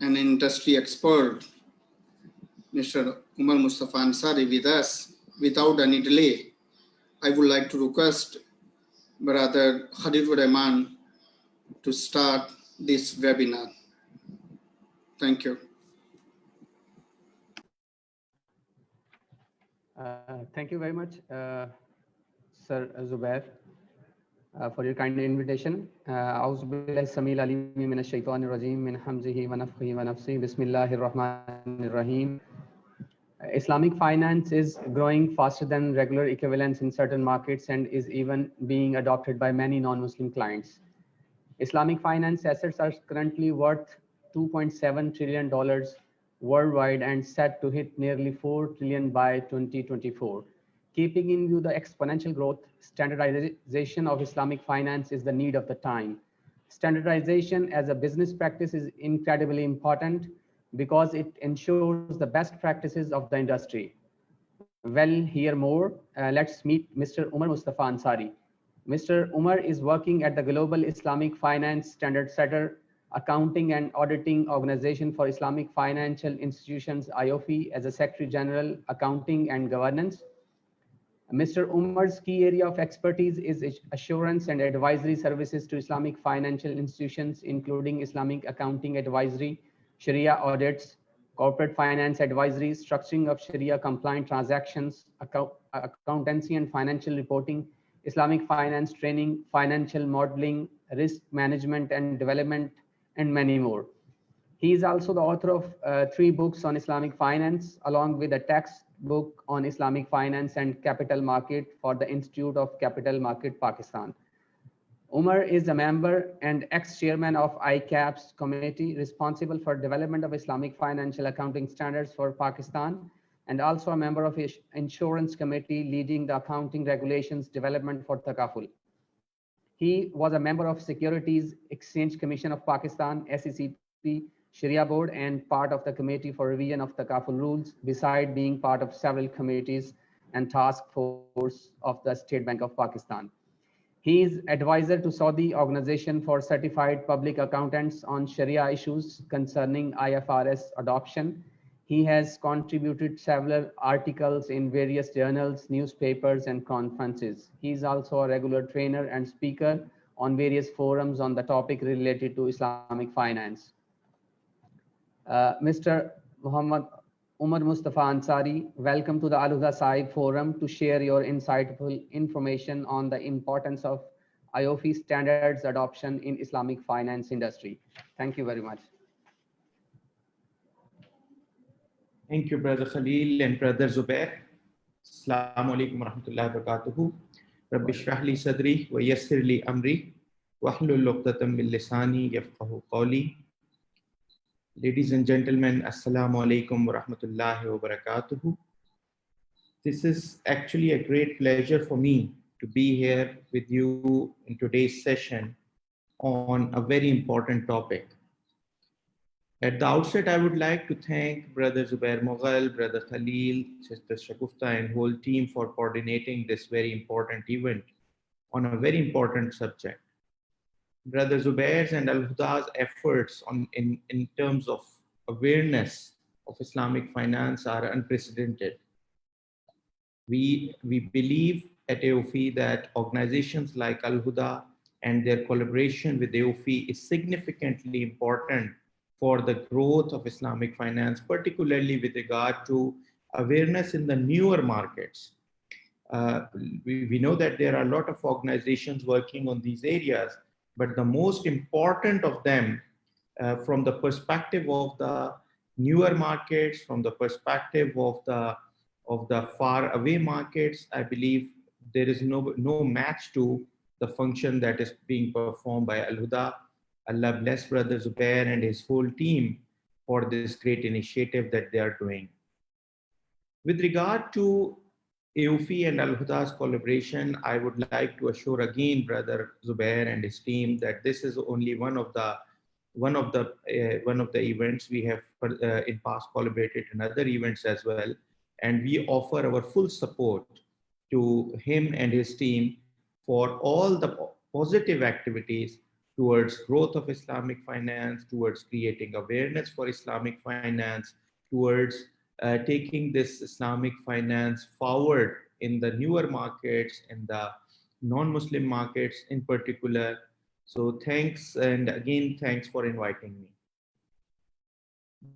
an industry expert, Mr. Umar Mustafa Ansari, with us. Without any delay, I would like to request Brother Khalil Rahman to start this webinar. Thank you. Thank you very much, Sir Zubair, for your kind invitation. أعوذ بالله السميع العليم من الشيطان الرجيم من حمزه ونفخه ونفسه بسم الله الرحمن الرحيم. Islamic finance is growing faster than regular equivalents in certain markets and is even being adopted by many non-Muslim clients. Islamic finance assets are currently worth $2.7 trillion worldwide and set to hit nearly $4 trillion by 2024. Keeping in view the exponential growth, standardization of Islamic finance is the need of the time. Standardization as a business practice is incredibly important because it ensures the best practices of the industry. Well, hear more. Let's meet Mr. Umar Mustafa Ansari. Mr. Umar is working at the Global Islamic Finance Standard Setter Accounting and Auditing Organization for Islamic Financial Institutions (AAOIFI) as a Secretary General, Accounting and Governance. Mr. Umar's key area of expertise is assurance and advisory services to Islamic financial institutions, including Islamic accounting advisory, Sharia audits, corporate finance advisory, structuring of Sharia compliant transactions, accountancy and financial reporting, Islamic finance training, financial modeling, risk management and development, and many more. He is also the author of 3 books on Islamic finance, along with a textbook on Islamic finance and capital market for the Institute of Capital Market, Pakistan. Umar is a member and ex-chairman of ICAP's committee responsible for development of Islamic financial accounting standards for Pakistan, and also a member of Insurance Committee leading the accounting regulations development for Takaful. He was a member of Securities Exchange Commission of Pakistan, SECP, Sharia Board, and part of the Committee for Revision of Takaful Rules, beside being part of several committees and task force of the State Bank of Pakistan. He is advisor to Saudi Organization for Certified Public Accountants on Sharia issues concerning IFRS adoption. He has contributed several articles in various journals, newspapers, and conferences. He is also a regular trainer and speaker on various forums on the topic related to Islamic finance. Mr. Muhammad Umar Mustafa Ansari, welcome to the AlHuda Sahib Forum to share your insightful information on the importance of AAOIFI standards adoption in Islamic finance industry. Thank you very much. Thank you, Brother Khalil and Brother Zubair. Assalamu alaikum wa rahmatullahi wa barakatuhu. Rabbi shrah li sadri wa yassir li amri wa hlul uqdatam min lisani yafqahu qawli. Ladies and gentlemen, Assalamu alaikum wa rahmatullahi wa barakatuhu. This is actually a great pleasure for me to be here with you in today's session on a very important topic. At the outset, I would like to thank Brother Zubair Mughal, Brother Khalil, Sister Shagufta, and whole team for coordinating this very important event on a very important subject. Brother Zubair's and AlHuda's efforts in terms of awareness of Islamic finance are unprecedented. We believe at AAOIFI that organizations like AlHuda and their collaboration with AAOIFI is significantly important for the growth of Islamic finance, particularly with regard to awareness in the newer markets. We know that there are a lot of organizations working on these areas, but the most important of them, from the perspective of the newer markets, from the perspective of the far away markets, I believe there is no match to the function that is being performed by AlHuda. Allah bless Brother Zubair and his whole team for this great initiative that they are doing. With regard to AAOIFI and AlHuda's collaboration, I would like to assure again Brother Zubair and his team that this is only one of the events. We have in past collaborated in other events as well, and we offer our full support to him and his team for all the positive activities towards growth of Islamic finance, towards creating awareness for Islamic finance, towards taking this Islamic finance forward in the newer markets, in the non-Muslim markets in particular. So thanks, and again, thanks for inviting me.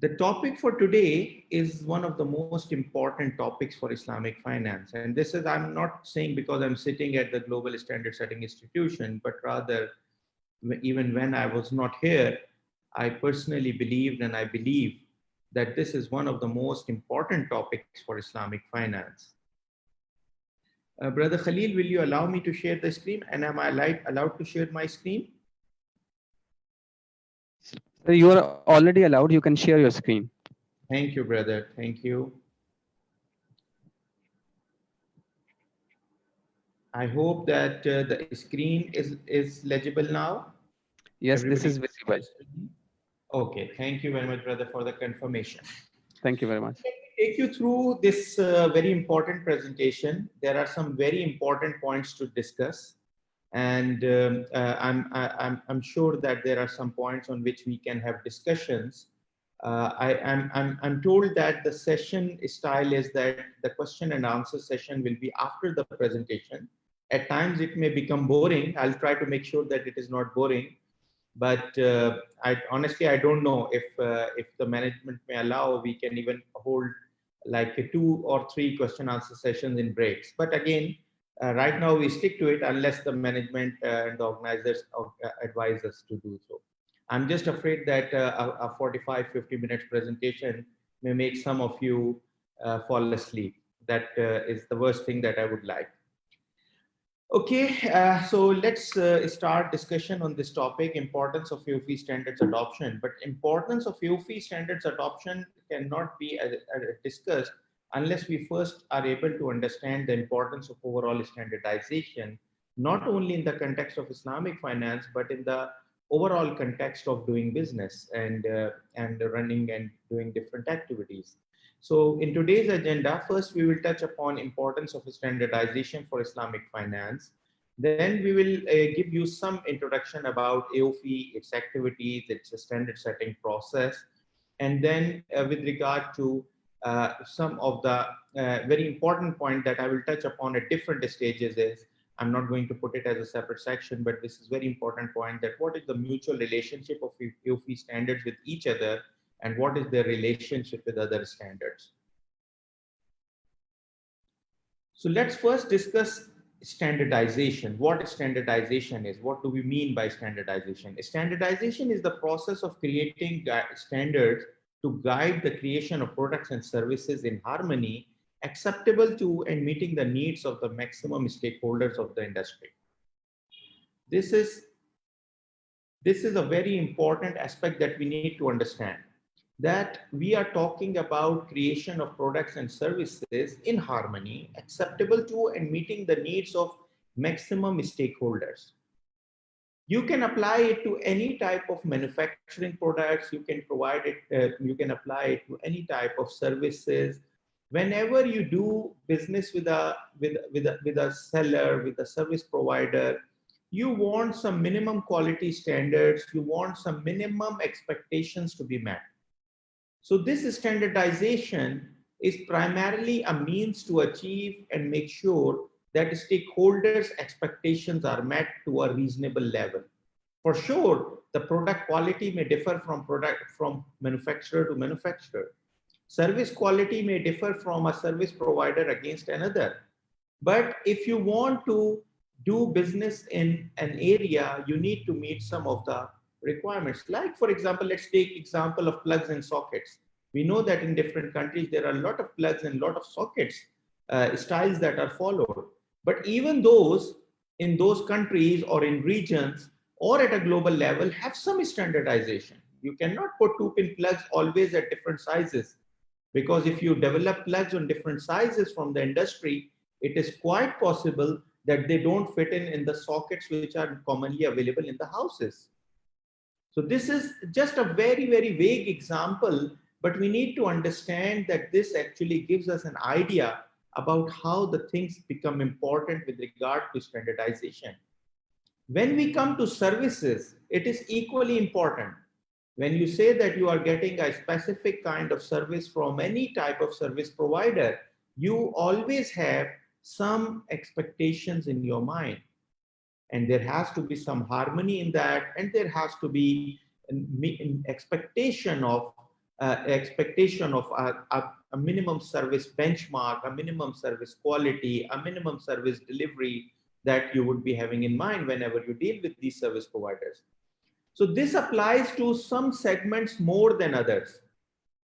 The topic for today is one of the most important topics for Islamic finance. And this is, I'm not saying because I'm sitting at the Global Standard Setting Institution, but rather even when I was not here, I personally believed and I believe that this is one of the most important topics for Islamic finance. Brother Khalil, will you allow me to share the screen? And am I allowed to share my screen? So you are already allowed. You can share your screen. Thank you, brother. Thank you. I hope that the screen is legible now. Yes, Everybody, this is visible. Okay, thank you very much, brother, for the confirmation. Thank you very much. Let me take you through this very important presentation. There are some very important points to discuss, and I'm sure that there are some points on which we can have discussions. I'm told that the session style is that the question and answer session will be after the presentation. At times it may become boring. I'll try to make sure that it is not boring. But honestly, I don't know if the management may allow, we can even hold like 2 or 3 question answer sessions in breaks. But again, right now we stick to it unless the management and the organizers advise us to do so. I'm just afraid that a 45-50 minutes presentation may make some of you fall asleep. That is the worst thing that I would like. Okay, so let's start discussion on this topic, importance of AAOIFI standards adoption. But importance of AAOIFI standards adoption cannot be discussed unless we first are able to understand the importance of overall standardization, not only in the context of Islamic finance, but in the overall context of doing business and running and doing different activities. So in today's agenda, first we will touch upon importance of standardization for Islamic finance. Then we will give you some introduction about AAOIFI, its activities, its standard setting process. And then with regard to some of the very important point that I will touch upon at different stages is, I'm not going to put it as a separate section, but this is very important point, that what is the mutual relationship of AAOIFI standards with each other, and what is their relationship with other standards. So let's first discuss standardization. What standardization is? What do we mean by standardization? Standardization is the process of creating standards to guide the creation of products and services in harmony, acceptable to and meeting the needs of the maximum stakeholders of the industry. This is a very important aspect that we need to understand, that we are talking about creation of products and services in harmony, acceptable to and meeting the needs of maximum stakeholders. You can apply it to any type of manufacturing products. You can provide it. You can apply it to any type of services. Whenever you do business with a seller, with a service provider, you want some minimum quality standards. You want some minimum expectations to be met. So this standardization is primarily a means to achieve and make sure that stakeholders' expectations are met to a reasonable level. For sure, the product quality may differ from manufacturer to manufacturer. Service quality may differ from a service provider against another. But if you want to do business in an area, you need to meet some of the requirements. Like, for example, let's take example of plugs and sockets. We know that in different countries, there are a lot of plugs and a lot of sockets styles that are followed. But even those in those countries or in regions or at a global level have some standardization. You cannot put 2-pin plugs always at different sizes, because if you develop plugs on different sizes from the industry, it is quite possible that they don't fit in the sockets which are commonly available in the houses. So this is just a very, very vague example, but we need to understand that this actually gives us an idea about how the things become important with regard to standardization. When we come to services, it is equally important. When you say that you are getting a specific kind of service from any type of service provider, you always have some expectations in your mind. And there has to be some harmony in that, and there has to be an expectation of a minimum service benchmark, a minimum service quality, a minimum service delivery that you would be having in mind whenever you deal with these service providers. So this applies to some segments more than others.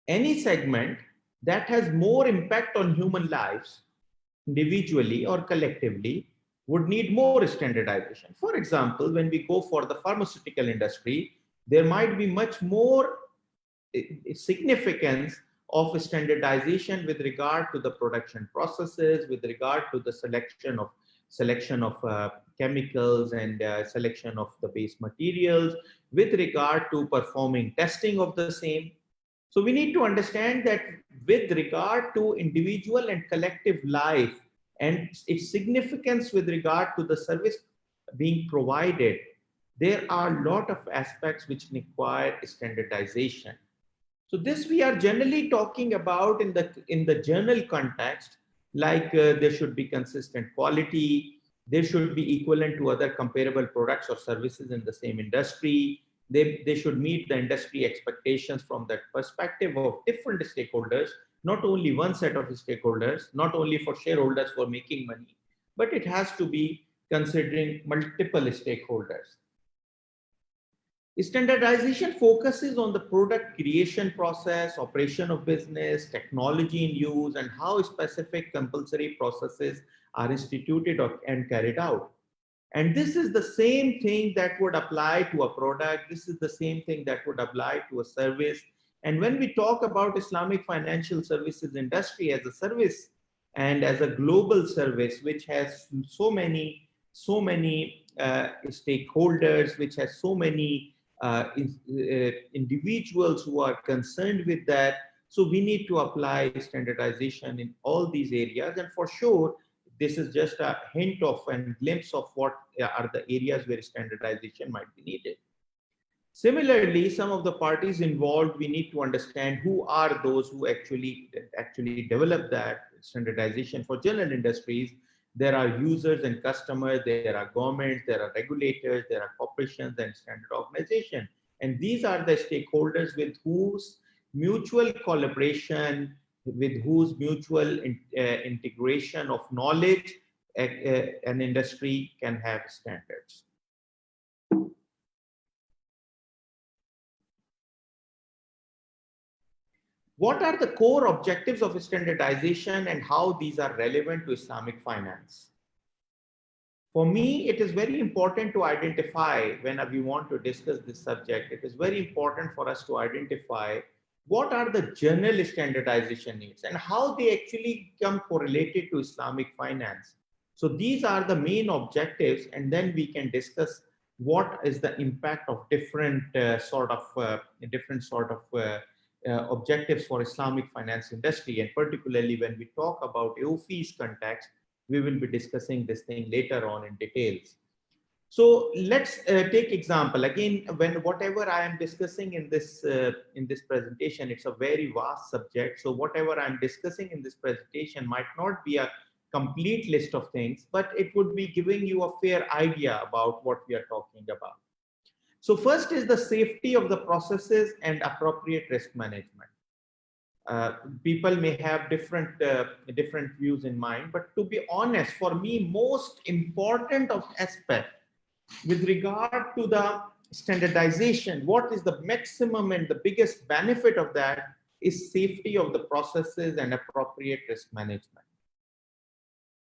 Any segment that has more impact on human lives, individually or collectively, would need more standardization. For example, when we go for the pharmaceutical industry, there might be much more significance of standardization with regard to the production processes, with regard to the selection of chemicals and selection of the base materials, with regard to performing testing of the same. So we need to understand that with regard to individual and collective life and its significance with regard to the service being provided, there are a lot of aspects which require standardization. So this we are generally talking about in the journal context, like there should be consistent quality, there should be equivalent to other comparable products or services in the same industry. They should meet the industry expectations from that perspective of different stakeholders, not only one set of stakeholders, not only for shareholders for making money, but it has to be considering multiple stakeholders. Standardization focuses on the product creation process, operation of business, technology in use, and how specific compulsory processes are instituted and carried out. And this is the same thing that would apply to a product. This is the same thing that would apply to a service. And when we talk about Islamic financial services industry as a service and as a global service, which has so many stakeholders, which has so many individuals who are concerned with that. So we need to apply standardization in all these areas. And for sure, this is just a hint of and glimpse of what are the areas where standardization might be needed. Similarly, some of the parties involved, we need to understand who are those who actually develop that standardization. For general industries, there are users and customers, there are governments, there are regulators, there are corporations and standard organizations. And these are the stakeholders with whose mutual collaboration, with whose mutual integration of knowledge an industry can have standards. What are the core objectives of standardization and how these are relevant to Islamic finance? For me, it is very important to identify, when we want to discuss this subject, it is very important for us to identify what are the general standardization needs and how they actually come correlated to Islamic finance. So these are the main objectives, and then we can discuss what is the impact of different objectives for Islamic finance industry. And particularly when we talk about AAOIFI's context, we will be discussing this thing later on in details. So let's take example again. Whatever I am discussing in this presentation, it's a very vast subject. So whatever I'm discussing in this presentation might not be a complete list of things, but it would be giving you a fair idea about what we are talking about. So first is the safety of the processes and appropriate risk management. People may have different views in mind, but to be honest, for me, most important of aspect with regard to the standardization, what is the maximum and the biggest benefit of that is safety of the processes and appropriate risk management.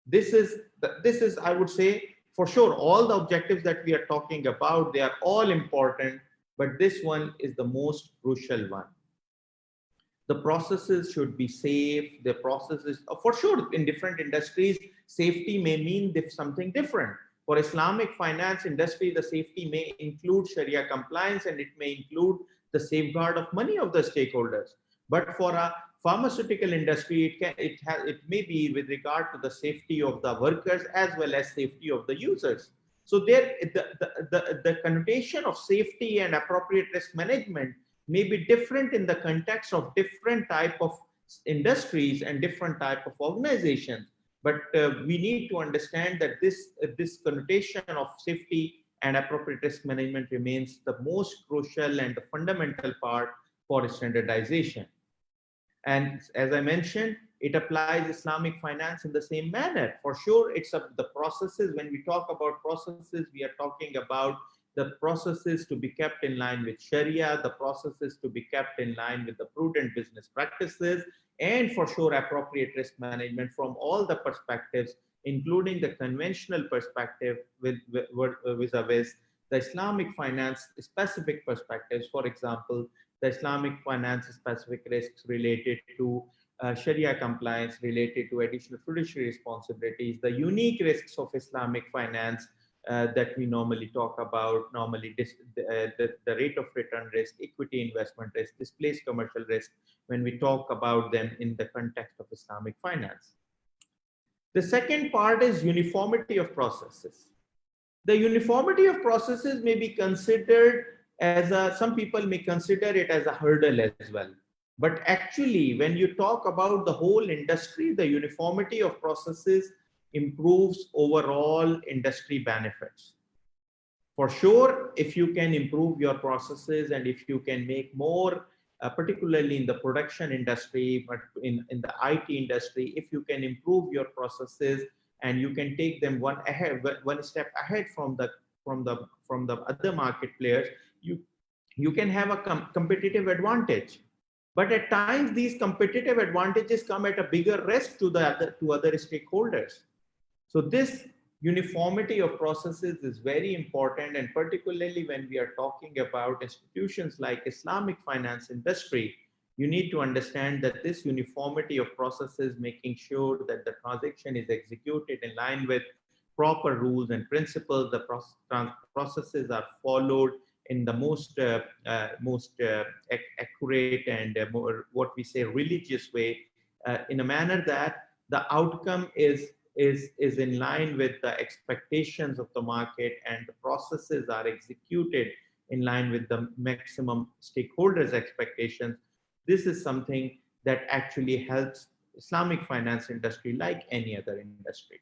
This is, I would say, for sure, all the objectives that we are talking about, they are all important, but this one is the most crucial one. The processes should be safe. The processes, for sure, in different industries, safety may mean something different. For Islamic finance industry, the safety may include Sharia compliance, and it may include the safeguard of money of the stakeholders. But for a pharmaceutical industry, it may be with regard to the safety of the workers as well as safety of the users. So there, the connotation of safety and appropriate risk management may be different in the context of different type of industries and different type of organizations. But we need to understand that this connotation of safety and appropriate risk management remains the most crucial and the fundamental part for standardization. And as I mentioned, it applies Islamic finance in the same manner. For sure, it's the processes. When we talk about processes, we are talking about the processes to be kept in line with Sharia, the processes to be kept in line with the prudent business practices, and for sure, appropriate risk management from all the perspectives, including the conventional perspective vis-a-vis the Islamic finance specific perspectives. For example, the Islamic finance specific risks related to Sharia compliance, related to additional fiduciary responsibilities, the unique risks of Islamic finance that we normally talk about, the rate of return risk, equity investment risk, displaced commercial risk, when we talk about them in the context of Islamic finance. The second part is uniformity of processes. The uniformity of processes may be considered as some people may consider it as a hurdle as well. But actually, when you talk about the whole industry, the uniformity of processes improves overall industry benefits. For sure, if you can improve your processes and if you can make more, particularly in the production industry, but in the IT industry, if you can improve your processes and you can take them one step ahead from the other market players, you can have a competitive advantage. But at times, these competitive advantages come at a bigger risk to other stakeholders. So this uniformity of processes is very important, and particularly when we are talking about institutions like Islamic finance industry, you need to understand that this uniformity of processes, making sure that the transaction is executed in line with proper rules and principles, the processes are followed in the most accurate and more, what we say, religious way, in a manner that the outcome is in line with the expectations of the market and the processes are executed in line with the maximum stakeholders' expectations. This is something that actually helps Islamic finance industry like any other industry.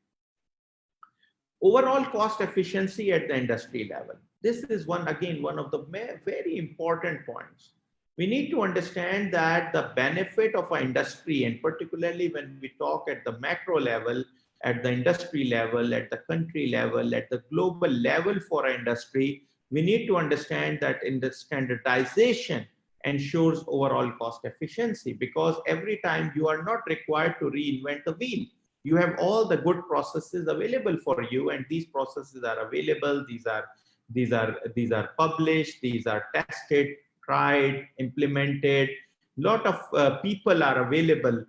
Overall cost efficiency at the industry level. This is one of the very important points. We need to understand that the benefit of an industry, and particularly when we talk at the macro level, at the industry level, at the country level, at the global level for an industry, we need to understand that in the standardization ensures overall cost efficiency, because every time you are not required to reinvent the wheel. You have all the good processes available for you, and these processes are available. These are published. These are tested, tried, implemented. Lot of people are available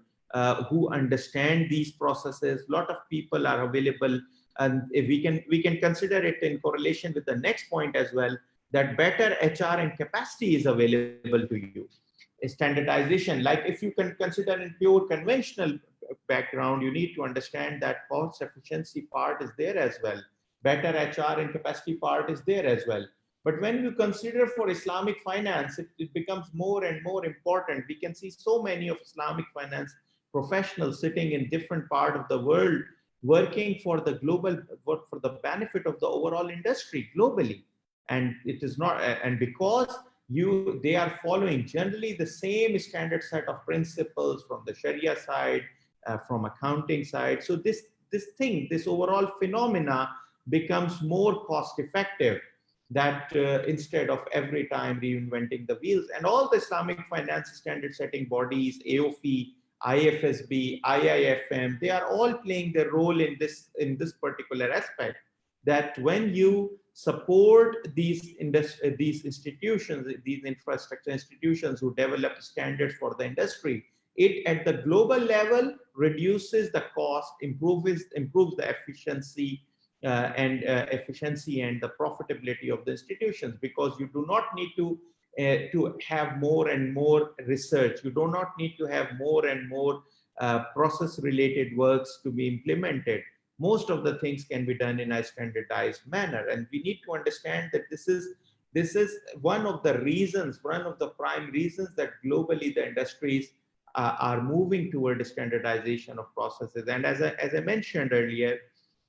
who understand these processes. Lot of people are available, and if we can consider it in correlation with the next point as well, that better HR and capacity is available to you. Standardization, like if you can consider in pure conventional background, you need to understand that cost efficiency part is there as well. Better HR and capacity part is there as well. But when you consider for Islamic finance, it becomes more and more important. We can see so many of Islamic finance professionals sitting in different part of the world, working for the for the benefit of the overall industry globally. And it is not, and because they are following generally the same standard set of principles from the Sharia side, from accounting side. So this overall phenomena becomes more cost effective, that instead of every time reinventing the wheels. And all the Islamic finance standard setting bodies, AAOIFI, IFSB, IIFM, they are all playing their role in this particular aspect, that when you support these institutions, these infrastructure institutions who develop standards for the industry, it at the global level reduces the cost, improves the efficiency and the profitability of the institutions, because you do not need to have more and more research. You do not need to have more and more process related works to be implemented. most of the things can be done in a standardized manner. And we need to understand that this is one of the reasons, one of the prime reasons that globally the industries are moving toward standardization of processes. And as I mentioned earlier,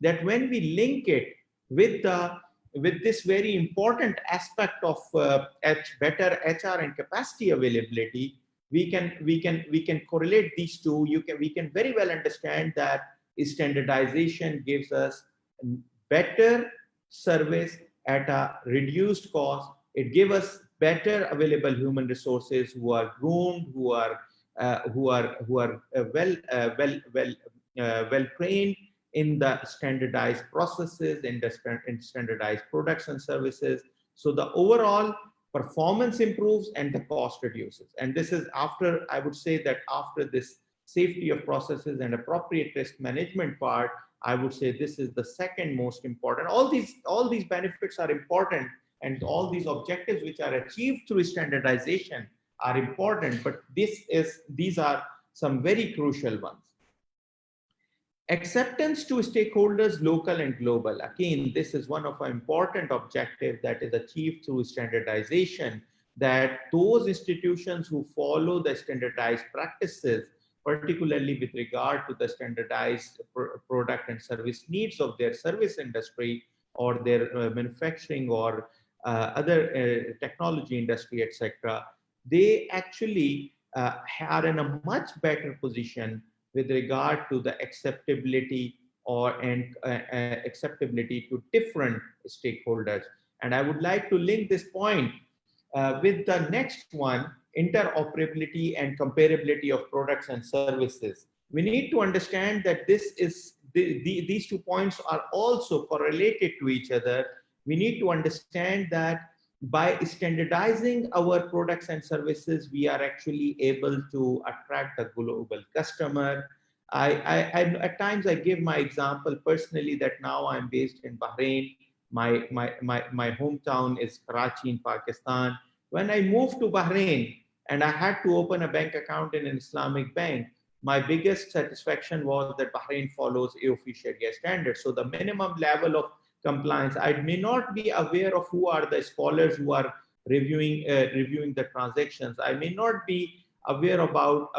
that when we link it with this very important aspect of better HR and capacity availability, we can correlate these two. We can very well understand that standardization gives us better service at a reduced cost. It gives us better available human resources who are groomed, who are well trained in the standardized processes, in standardized products and services. So the overall performance improves and the cost reduces. And this is after, I would say that after this safety of processes and appropriate risk management part, I would say this is the second most important. All these benefits are important, and all these objectives which are achieved through standardization are important, but these are some very crucial ones. Acceptance to stakeholders, local and global. Again, this is one of our important objectives that is achieved through standardization, that those institutions who follow the standardized practices, particularly with regard to the standardized product and service needs of their service industry or their manufacturing or other technology industry, etc., they actually are in a much better position with regard to the acceptability acceptability to different stakeholders. And I would like to link this point with the next one, interoperability and comparability of products and services. We need to understand that these 2 points are also correlated to each other. We need to understand that by standardizing our products and services, we are actually able to attract the global customer. At times I give my example personally that now I'm based in Bahrain. My hometown is Karachi in Pakistan. When I moved to Bahrain and I had to open a bank account in an Islamic bank, my biggest satisfaction was that Bahrain follows AAOIFI Sharia standards. So the minimum level of compliance, I may not be aware of who are the scholars who are reviewing the transactions. I may not be aware about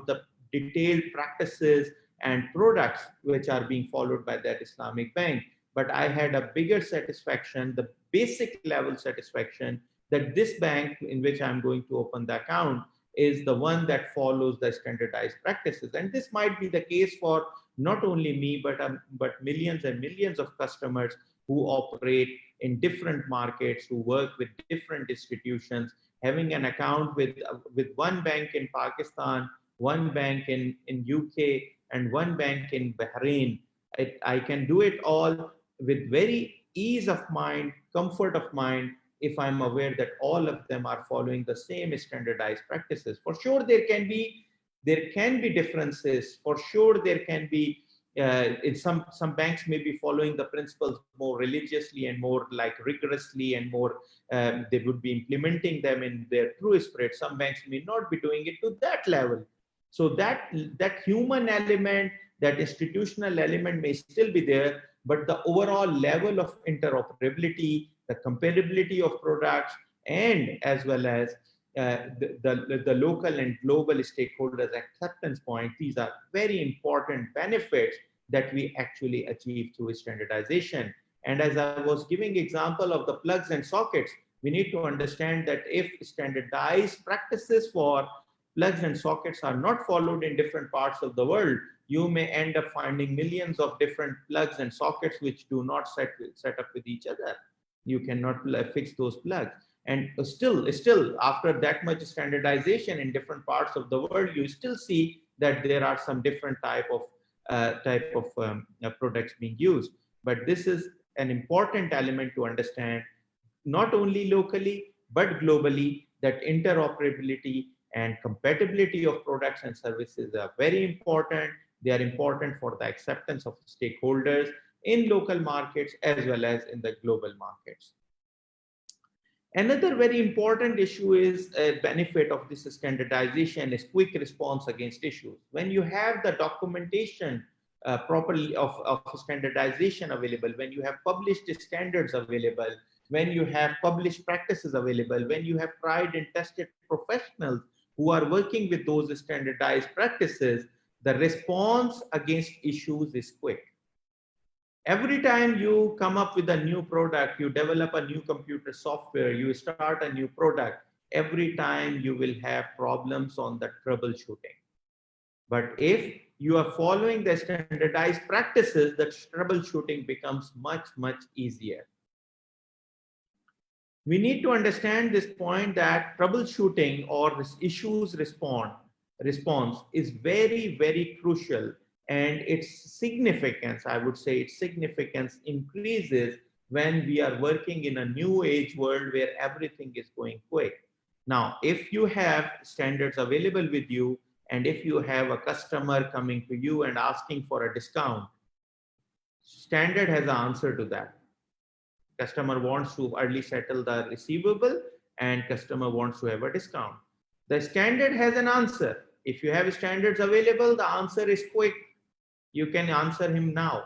the detailed practices and products which are being followed by that Islamic bank. But I had a bigger satisfaction, the basic level satisfaction, that this bank in which I'm going to open the account is the one that follows the standardized practices. And this might be the case for not only me, but millions and millions of customers who operate in different markets, who work with different institutions, having an account with one bank in Pakistan, one bank in UK, and one bank in Bahrain. I can do it all with very ease of mind, comfort of mind, if I'm aware that all of them are following the same standardized practices. For sure, there can be differences. For sure, there can be some banks may be following the principles more religiously and more like rigorously and more they would be implementing them in their true spirit. Some banks may not be doing it to that level. So that human element, that institutional element may still be there, but the overall level of interoperability, the comparability of products, and as well as the local and global stakeholders acceptance point, these are very important benefits that we actually achieve through standardization. And as I was giving example of the plugs and sockets, we need to understand that if standardized practices for plugs and sockets are not followed in different parts of the world, you may end up finding millions of different plugs and sockets which do not set up with each other. You cannot fix those plugs. And still, after that much standardization in different parts of the world, you still see that there are some different type of products being used. But this is an important element to understand, not only locally, but globally, that interoperability and compatibility of products and services are very important. They are important for the acceptance of stakeholders in local markets as well as in the global markets. Another very important issue is a benefit of this standardization is quick response against issues. When you have the documentation properly of standardization available, when you have published standards available, when you have published practices available, when you have tried and tested professionals who are working with those standardized practices, the response against issues is quick. Every time you come up with a new product, you develop a new computer software, you start a new product, every time you will have problems on the troubleshooting. But if you are following the standardized practices, the troubleshooting becomes much, much easier. We need to understand this point that troubleshooting or issues response is very, very crucial, and its significance, I would say its significance increases when we are working in a new age world where everything is going quick. Now, if you have standards available with you, and if you have a customer coming to you and asking for a discount, standard has an answer to that. Customer wants to early settle the receivable and customer wants to have a discount. The standard has an answer. If you have standards available, the answer is quick. You can answer him now.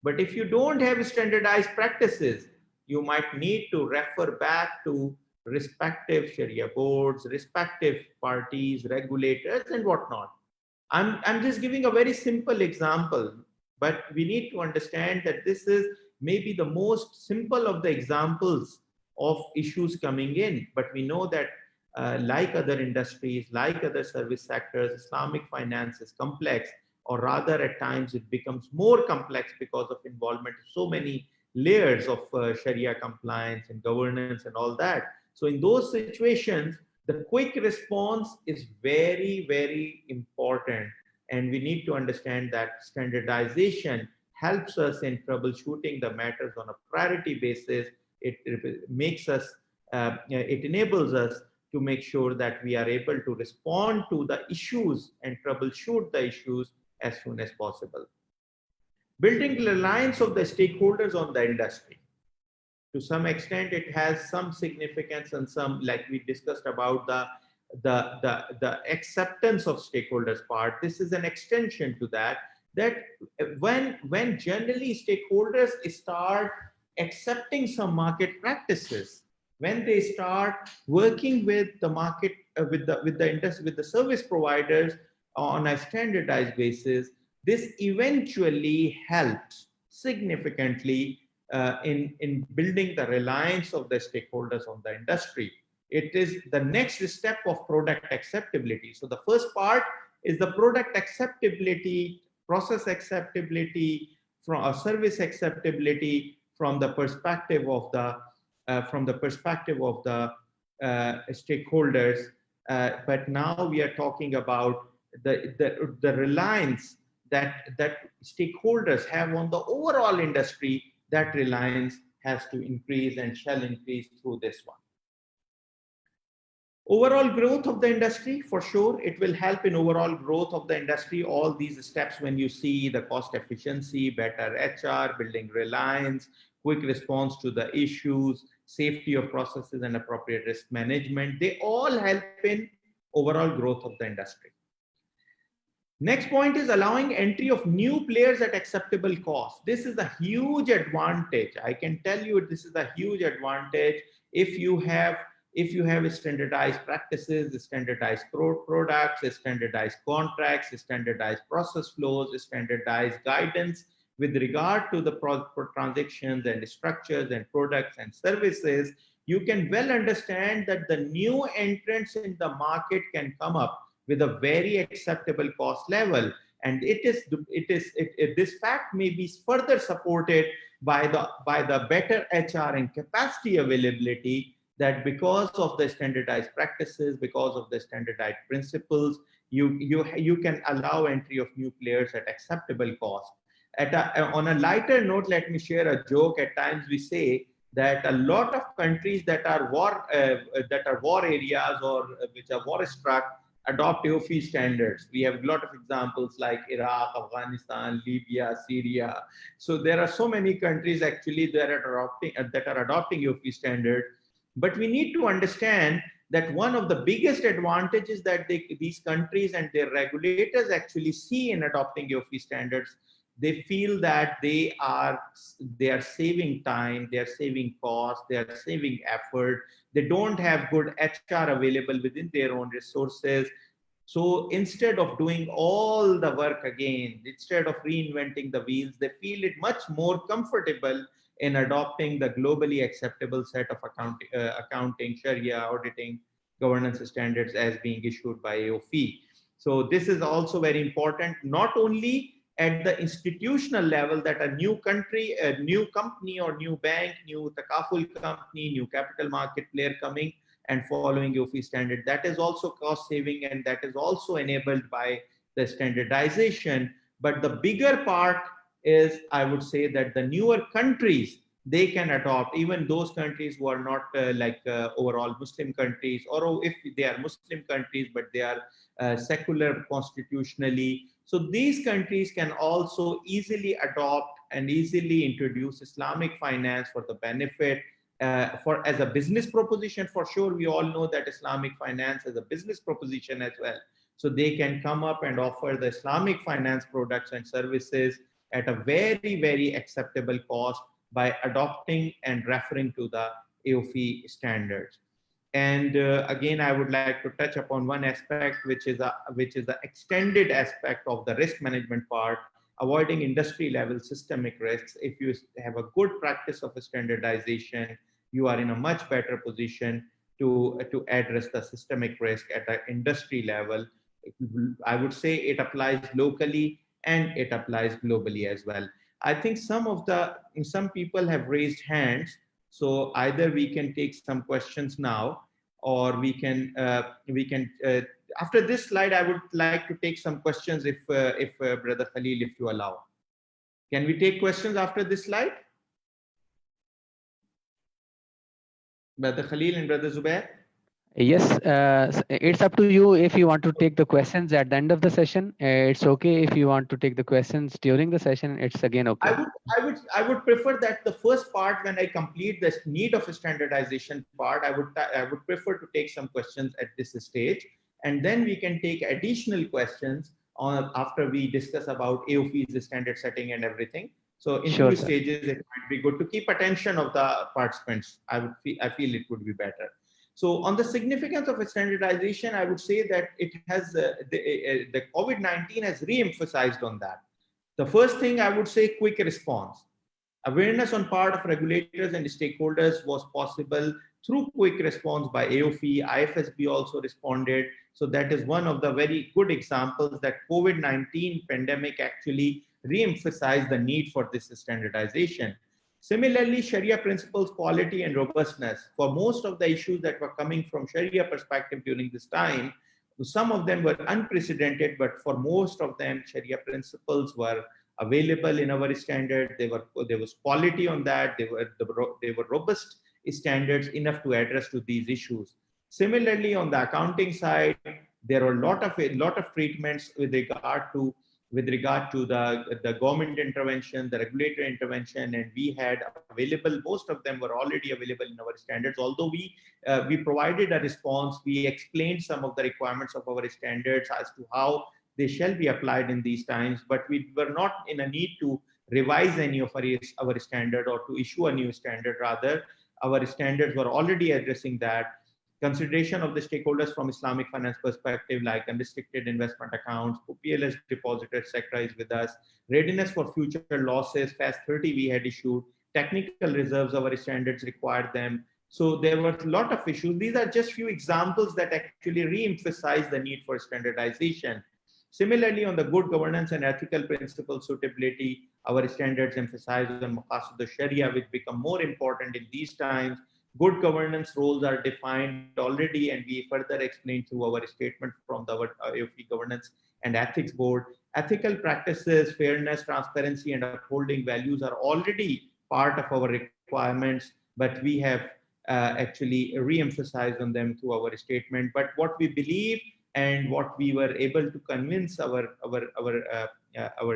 But if you don't have standardized practices, you might need to refer back to respective Sharia boards, respective parties, regulators, and whatnot. I'm just giving a very simple example, but we need to understand that this is maybe the most simple of the examples of issues coming in. But we know that like other industries, like other service sectors, Islamic finance is complex, or rather at times it becomes more complex because of involvement of so many layers of Sharia compliance and governance and all that. So in those situations, the quick response is very, very important. And we need to understand that standardization helps us in troubleshooting the matters on a priority basis. It makes us, it enables us to make sure that we are able to respond to the issues and troubleshoot the issues as soon as possible. Building the reliance of the stakeholders on the industry. To some extent, it has some significance, and some, like we discussed about the acceptance of stakeholders part. This is an extension to that, that when generally stakeholders start accepting some market practices, when they start working with the market, with the service providers on a standardized basis, this eventually helps significantly in building the reliance of the stakeholders on the industry. It is the next step of product acceptability. So the first part is the product acceptability, process acceptability, from a service acceptability from the perspective of the stakeholders. But now we are talking about the reliance that stakeholders have on the overall industry. That reliance has to increase and shall increase through this one. Overall growth of the industry, for sure, it will help in overall growth of the industry. All these steps, when you see the cost efficiency, better HR, building reliance, quick response to the issues, safety of processes and appropriate risk management, they all help in overall growth of the industry. Next point is allowing entry of new players at acceptable cost. This is a huge advantage. I can tell you this is a huge advantage if you have standardized practices, standardized products, standardized contracts, standardized process flows, standardized guidance with regard to the transactions and structures and products and services. You can well understand that the new entrants in the market can come up with a very acceptable cost level, and this fact may be further supported by the better HR and capacity availability, that because of the standardized practices, because of the standardized principles, you can allow entry of new players at acceptable cost. On a lighter note, let me share a joke. At times we say that a lot of countries that are war areas or which are war struck adopt AAOIFI standards. We have a lot of examples like Iraq, Afghanistan, Libya, Syria. So there are so many countries actually that are adopting AAOIFI standards. But we need to understand that one of the biggest advantages that these countries and their regulators actually see in adopting AAOIFI standards they feel that they are saving time, they are saving cost, they are saving effort. They don't have good HR available within their own resources. So instead of doing all the work again, instead of reinventing the wheels, they feel it much more comfortable in adopting the globally acceptable set of accounting, Sharia, auditing, governance standards as being issued by AOFI. So this is also very important, not only at the institutional level, that a new country, a new company or new bank, new takaful company, new capital market player coming and following AOFI standard, that is also cost saving, and that is also enabled by the standardization. But the bigger part is, I would say, that the newer countries, they can adopt, even those countries who are not overall Muslim countries, or if they are Muslim countries but they are secular constitutionally. So these countries can also easily adopt and easily introduce Islamic finance for the benefit, for as a business proposition. For sure, we all know that Islamic finance is a business proposition as well. So they can come up and offer the Islamic finance products and services at a very, very acceptable cost by adopting and referring to the AOFI standards. And again, I would like to touch upon one aspect, which is the extended aspect of the risk management part, avoiding industry level systemic risks. If you have a good practice of standardization, you are in a much better position to address the systemic risk at the industry level. I would say it applies locally and it applies globally as well. I think some people have raised hands. So either we can take some questions now, or we can after this slide, I would like to take some questions if Brother Khalil, if you allow. Can we take questions after this slide? Brother Khalil and Brother Zubair? Yes, it's up to you if you want to take the questions at the end of the session. It's okay if you want to take the questions during the session. It's again okay. I would prefer that the first part, when I complete the need of standardization part, I would prefer to take some questions at this stage, and then we can take additional questions on after we discuss about AOFI's standard setting and everything. So in two stages, it might be good to keep attention of the participants. I feel it would be better. So on the significance of standardization, I would say that it has the COVID-19 has re-emphasized on that. The first thing I would say, quick response. Awareness on part of regulators and stakeholders was possible through quick response by AOFI. IFSB also responded. So that is one of the very good examples that COVID-19 pandemic actually re-emphasized the need for this standardization. Similarly, Sharia principles, quality and robustness. For most of the issues that were coming from Sharia perspective during this time, some of them were unprecedented, but for most of them, Sharia principles were available in our standard. There was quality on that. They were robust standards enough to address to these issues. Similarly, on the accounting side, there were a lot of treatments with regard to the government intervention, the regulatory intervention, and we had available, most of them were already available in our standards. Although we provided a response, we explained some of the requirements of our standards as to how they shall be applied in these times, but we were not in a need to revise any of our standard or to issue a new standard. Rather, our standards were already addressing that. Consideration of the stakeholders from Islamic finance perspective, like unrestricted investment accounts, PLS depositors, etc. is with us. Readiness for future losses, FAS 30 we had issued. Technical reserves, our standards required them. So there were a lot of issues. These are just few examples that actually re-emphasize the need for standardization. Similarly, on the good governance and ethical principle suitability, our standards emphasize on maqasid al-Sharia, which become more important in these times. Good governance roles are defined already, and we further explained through our statement from the AOFI Governance and Ethics Board. Ethical practices, fairness, transparency, and upholding values are already part of our requirements, but we have actually re-emphasized on them through our statement. But what we believe and what we were able to convince our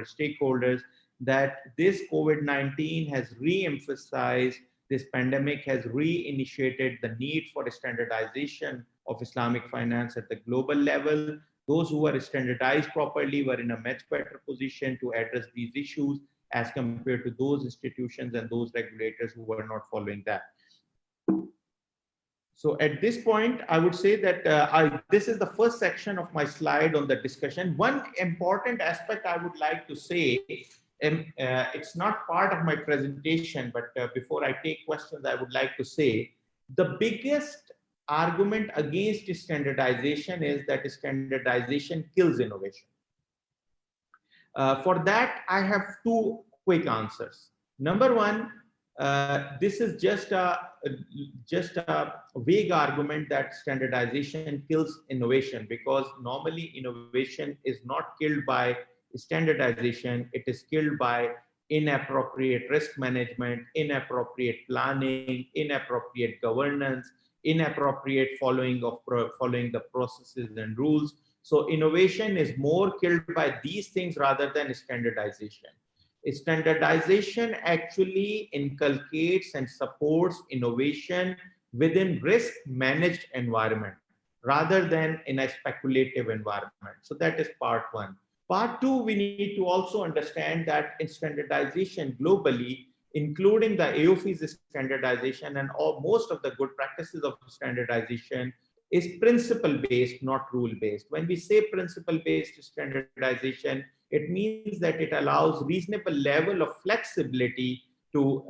stakeholders, that this COVID-19 has re-emphasized, this pandemic has re-initiated the need for standardization of Islamic finance at the global level. Those who were standardized properly were in a much better position to address these issues as compared to those institutions and those regulators who were not following that. So at this point, I would say that this is the first section of my slide on the discussion. One important aspect I would like to say, it's not part of my presentation, but before I take questions, I would like to say the biggest argument against standardization is that standardization kills innovation. For that, I have two quick answers. Number one, this is just a vague argument that standardization kills innovation, because normally innovation is not killed by standardization. It is killed by inappropriate risk management, inappropriate planning, inappropriate governance, inappropriate following the processes and rules. So innovation is more killed by these things rather than standardization. Standardization actually inculcates and supports innovation within risk managed environment rather than in a speculative environment. So that is part one. Part two, we need to also understand that in standardization globally, including the AAOIFI's standardization and most of the good practices of standardization, is principle-based, not rule-based. When we say principle-based standardization, it means that it allows reasonable level of flexibility to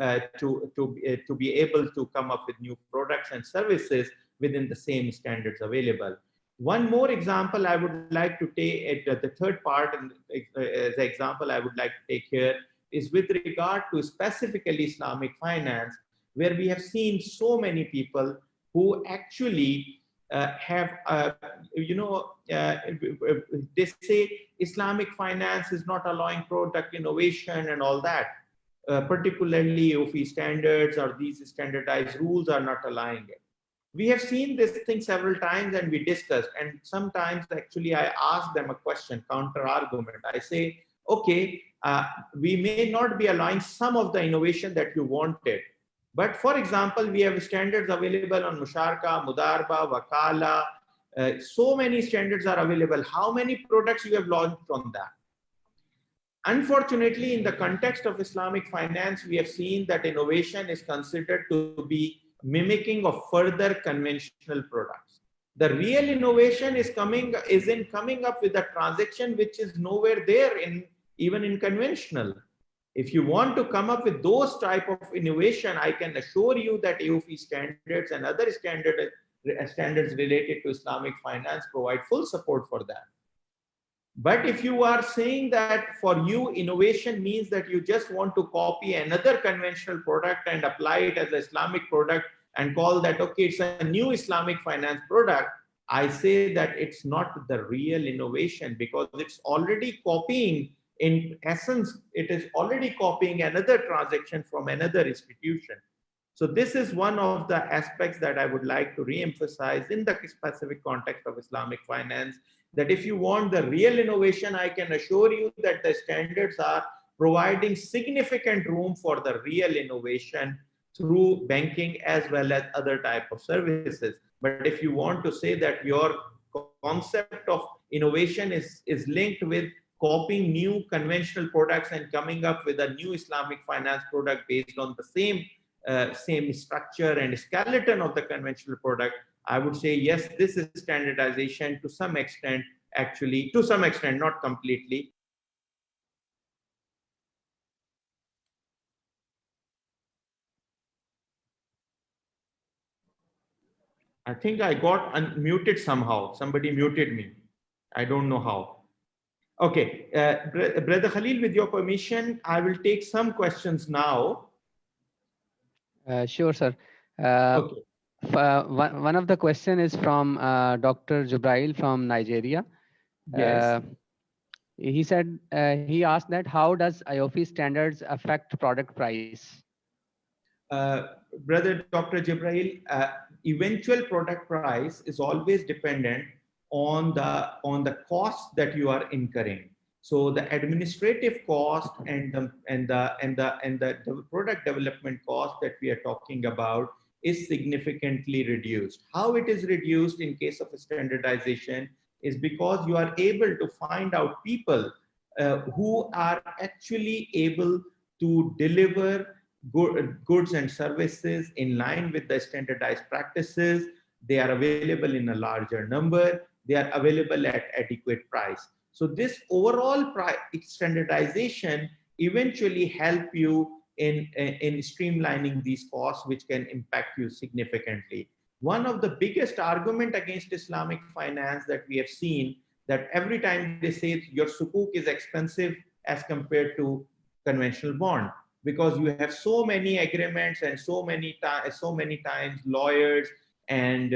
be able to come up with new products and services within the same standards available. One more example I would like to take, the third part, and the example I would like to take here is with regard to specifically Islamic finance, where we have seen so many people who actually they say Islamic finance is not allowing product innovation and all that. Particularly AAOIFI standards or these standardized rules are not allowing it. We have seen this thing several times and we discussed, and sometimes actually I ask them a question, counter argument. I say, okay, we may not be allowing some of the innovation that you wanted, but for example, we have standards available on Musharka, Mudarba, Wakala. So many standards are available. How many products you have launched on that? Unfortunately, in the context of Islamic finance, we have seen that innovation is considered to be mimicking of further conventional products. The real innovation is in coming up with a transaction which is nowhere there even in conventional. If you want to come up with those type of innovation, I can assure you that AAOIFI standards and other standards related to Islamic finance provide full support for that. But if you are saying that for you, innovation means that you just want to copy another conventional product and apply it as an Islamic product and call that, okay, it's a new Islamic finance product, I say that it's not the real innovation, because it's already copying. In essence, it is already copying another transaction from another institution. So this is one of the aspects that I would like to re-emphasize in the specific context of Islamic finance, that if you want the real innovation, I can assure you that the standards are providing significant room for the real innovation through banking as well as other type of services. But if you want to say that your concept of innovation is linked with copying new conventional products and coming up with a new Islamic finance product based on the same structure and skeleton of the conventional product, I would say, yes, this is standardization to some extent, actually, to some extent, not completely. I think I got unmuted somehow. Somebody muted me. I don't know how. Okay, Brother Khalil, with your permission, I will take some questions now. Sure, sir. Okay. One of the question is from Dr. Jubrail from Nigeria. Yes. He said, he asked that how does AAOIFI standards affect product price? Brother Dr. Jibrail, eventual product price is always dependent on the cost that you are incurring. So the administrative cost and the product development cost that we are talking about is significantly reduced. How it is reduced in case of standardization? is because you are able to find out people who are actually able to deliver goods and services in line with the standardized practices. They are available in a larger number. They are available at adequate price. So this overall standardization eventually help you in streamlining these costs, which can impact you significantly. One of the biggest argument against Islamic finance that we have seen, that every time they say your sukuk is expensive as compared to conventional bond, because you have so many agreements and so many times lawyers and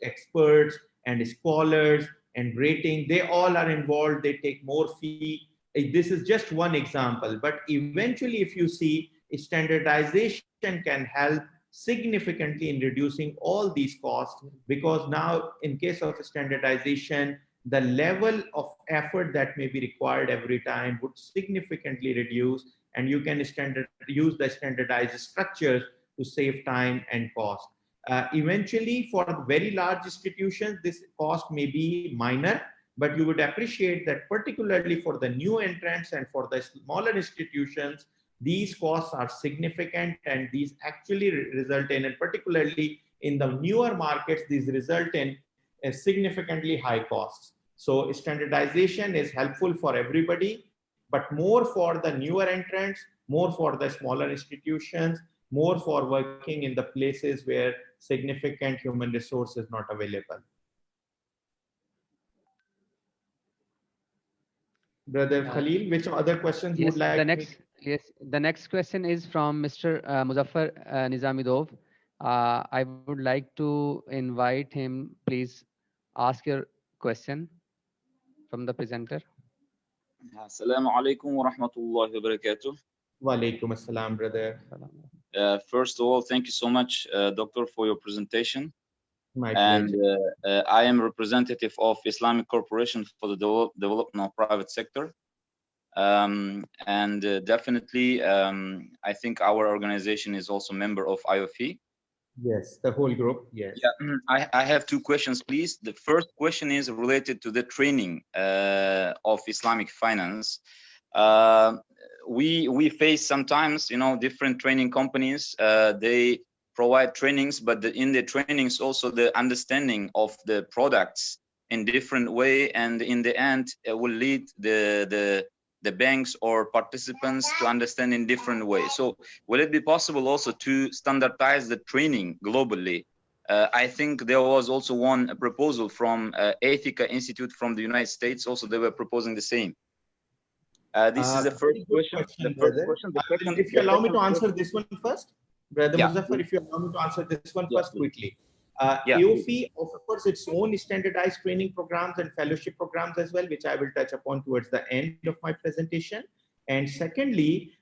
experts and scholars and rating, they all are involved, they take more fee. This is just one example, but eventually if you see, standardization can help significantly in reducing all these costs, because now in case of standardization, the level of effort that may be required every time would significantly reduce, and you can use the standardized structures to save time and cost. Eventually, for very large institutions, this cost may be minor, but you would appreciate that particularly for the new entrants and for the smaller institutions, these costs are significant, and these actually result in, and particularly in the newer markets, these result in significantly high costs. So standardization is helpful for everybody, but more for the newer entrants, more for the smaller institutions, more for working in the places where significant human resource is not available. Brother Khalil, which other questions you would like? The next question is from Mr. Muzaffar Nizamidov. I would like to invite him. Please ask your question from the presenter. Assalamu alaikum wa rahmatullahi wa barakatuh. Wa alaikum assalam, brother. First of all, thank you so much, Doctor, for your presentation. My pleasure. I am representative of Islamic Corporation for the Development of Private Sector. Definitely, I think our organization is also a member of AAOIFI. Yes, the whole group, yes. Yeah, I have two questions, please. The first question is related to the training of Islamic finance. We face sometimes, different training companies. They provide trainings, but in the trainings also the understanding of the products in different way, and in the end it will lead the banks or participants to understand in different ways. So will it be possible also to standardize the training globally? I think there was also one proposal from Ethica Institute from the United States. Also, they were proposing the same. This is the first question. If you allow me to answer this one first, Brother Muzaffar, if you allow me to answer this one first quickly. AAOIFI offers its own standardized training programs and fellowship programs as well, which I will touch upon towards the end of my presentation. And secondly,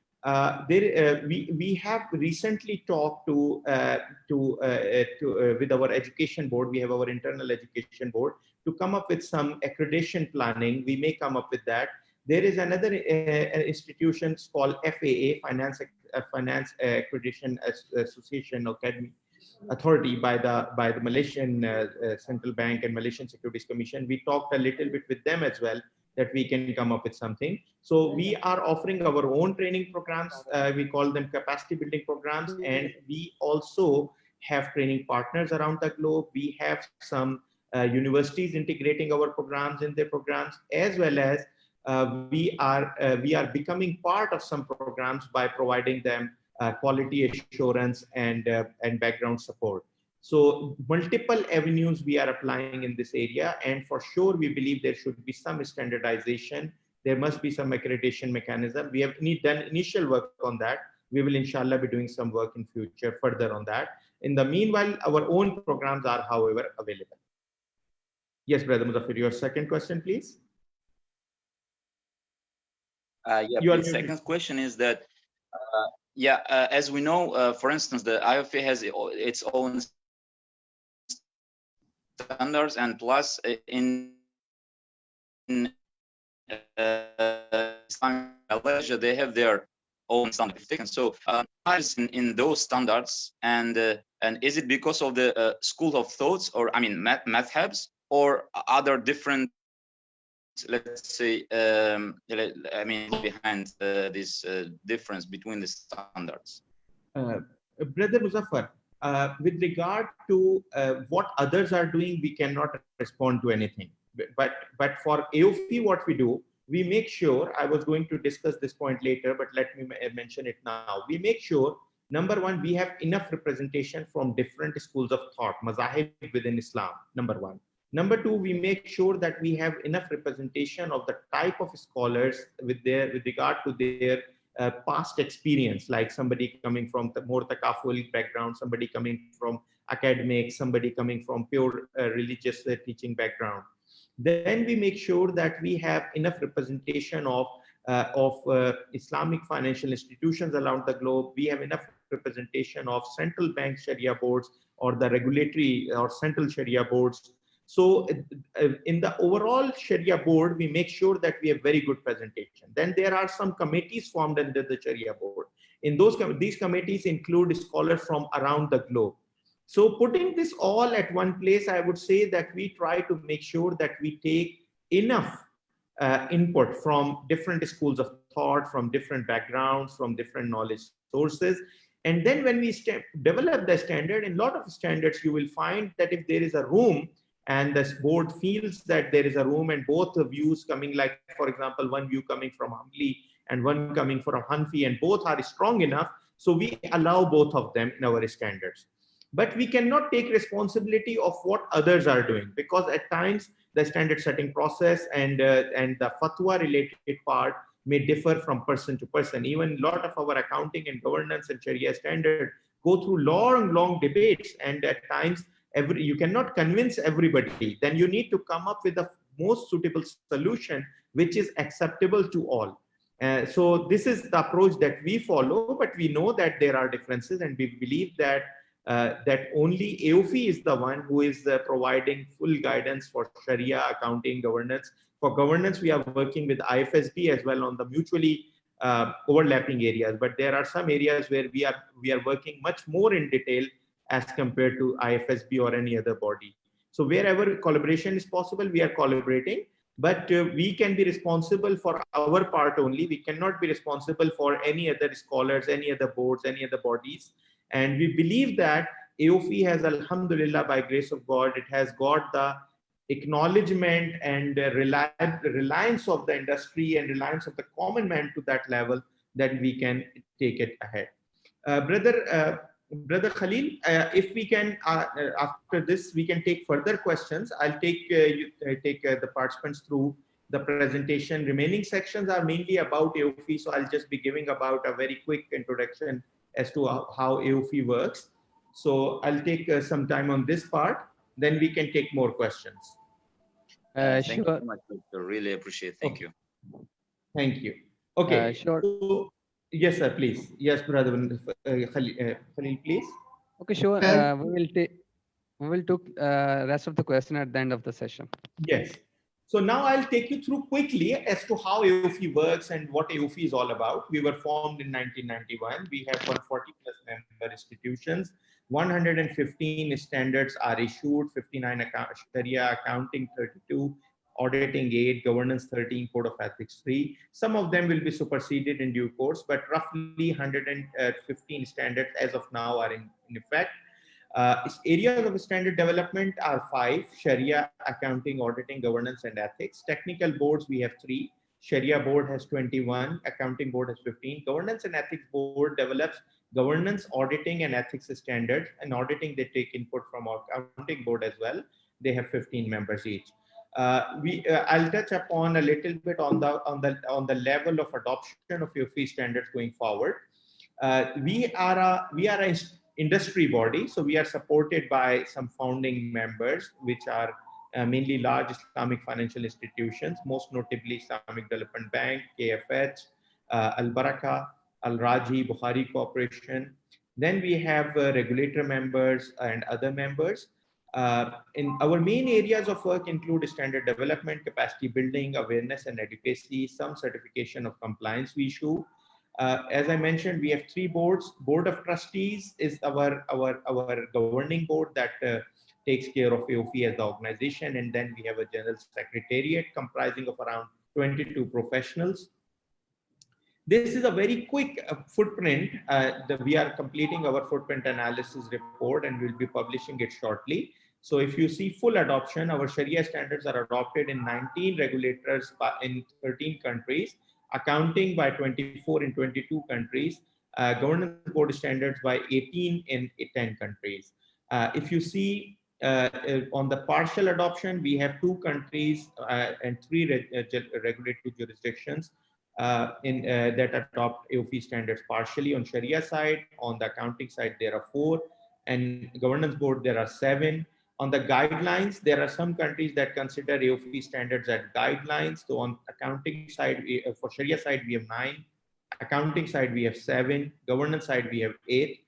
we have recently talked with our education board. We have our internal education board to come up with some accreditation planning. We may come up with that. There is another institution called FAA, Finance Accreditation Association Academy Authority by the Malaysian Central Bank and Malaysian Securities Commission. We talked a little bit with them as well, that we can come up with something. So we are offering our own training programs. We call them capacity building programs, and we also have training partners around the globe. We have some universities integrating our programs in their programs, as well as we are becoming part of some programs by providing them quality assurance and background support. So multiple avenues we are applying in this area, and for sure we believe there should be some standardization. There must be some accreditation mechanism. We have done initial work on that. We will inshallah be doing some work in future further on that. In the meanwhile, our own programs are, however, available. Yes, Brother Muzaffar, your second question, please. The second question is that, as we know, for instance, the AAOIFI has its own standards, and plus in Malaysia, they have their own standards. So in those standards, and is it because of the school of thoughts, or madhabs, or other different let's say, I mean, behind this difference between the standards? Brother Muzaffar, with regard to what others are doing, we cannot respond to anything. But for AOFI, what we do, we make sure, I was going to discuss this point later, but let me mention it now. We make sure, number one, we have enough representation from different schools of thought, mazahib within Islam, number one. Number two, we make sure that we have enough representation of the type of scholars with regard to their past experience, like somebody coming from the more takaful background, somebody coming from academic, somebody coming from pure religious teaching background. Then we make sure that we have enough representation of Islamic financial institutions around the globe. We have enough representation of central bank Sharia boards or the regulatory or central Sharia boards. So in the overall Sharia board, we make sure that we have very good presentation. Then there are some committees formed under the Sharia board. In these committees include scholars from around the globe. So putting this all at one place, I would say that we try to make sure that we take enough input from different schools of thought, from different backgrounds, from different knowledge sources. And then when we develop the standard, in a lot of standards, you will find that if there is a room and the board feels that there is a room and both views coming, like, for example, one view coming from Hanbali and one coming from Hanfi, and both are strong enough, so we allow both of them in our standards. But we cannot take responsibility of what others are doing, because at times the standard setting process and the fatwa related part may differ from person to person. Even a lot of our accounting and governance and Sharia standard go through long debates, and at times you cannot convince everybody. Then you need to come up with the most suitable solution which is acceptable to all. So this is the approach that we follow, but we know that there are differences, and we believe that that only AOFI is the one who is providing full guidance for Sharia, accounting, governance. For governance, we are working with IFSB as well on the mutually overlapping areas, but there are some areas where we are working much more in detail as compared to IFSB or any other body. So wherever collaboration is possible, we are collaborating, but we can be responsible for our part only. We cannot be responsible for any other scholars, any other boards, any other bodies. And we believe that AOFI has, alhamdulillah, by grace of God, it has got the acknowledgement and reliance of the industry and reliance of the common man to that level that we can take it ahead. Brother Khalil, if we can, after this, we can take further questions. I'll take the participants through the presentation. Remaining sections are mainly about AOFI, so I'll just be giving about a very quick introduction as to how AOFI works. So I'll take some time on this part, then we can take more questions. Thank you so much, Victor. Really appreciate it. Thank you. Thank you. Okay. Sure. So, yes, sir, please. Yes, brother Khalil, please. Okay, sure. We will take rest of the question at the end of the session. Yes. So now I'll take you through quickly as to how AOFI works and what AOFI is all about. We were formed in 1991. We have 140 plus member institutions. 115 standards are issued, 59 Sharia, accounting 32, auditing 8, governance 13, code of ethics 3. Some of them will be superseded in due course, but roughly 115 standards as of now are in effect. Areas of standard development are 5: Sharia, accounting, auditing, governance, and ethics. Technical boards, we have 3. Sharia board has 21, accounting board has 15. Governance and ethics board develops governance, auditing, and ethics standards. And auditing, they take input from our accounting board as well. They have 15 members each. I'll touch upon a little bit on the level of adoption of AOFI standards going forward. We are an industry body, so we are supported by some founding members, which are mainly large Islamic financial institutions, most notably Islamic Development Bank, KFH, Al Baraka, Al Raji, Bukhari Corporation. Then we have regulator members and other members. In our main areas of work include standard development, capacity building, awareness and advocacy, some certification of compliance we issue. As I mentioned, we have 3 boards. Board of Trustees is our governing board that takes care of AOIFI as the organization. And then we have a general secretariat comprising of around 22 professionals. This is a very quick footprint. We are completing our footprint analysis report and we'll be publishing it shortly. So if you see full adoption, our Sharia standards are adopted in 19 regulators in 13 countries, accounting by 24 in 22 countries, governance board standards by 18 in 10 countries. If you see on the partial adoption, we have 2 countries and 3 regulatory jurisdictions that adopt AOIFI standards partially. On Sharia side, on the accounting side, there are 4, and governance board, there are 7. On the guidelines, there are some countries that consider AOIFI standards as guidelines. So on accounting side, for Sharia side, we have 9. Accounting side, we have 7. Governance side, we have 8.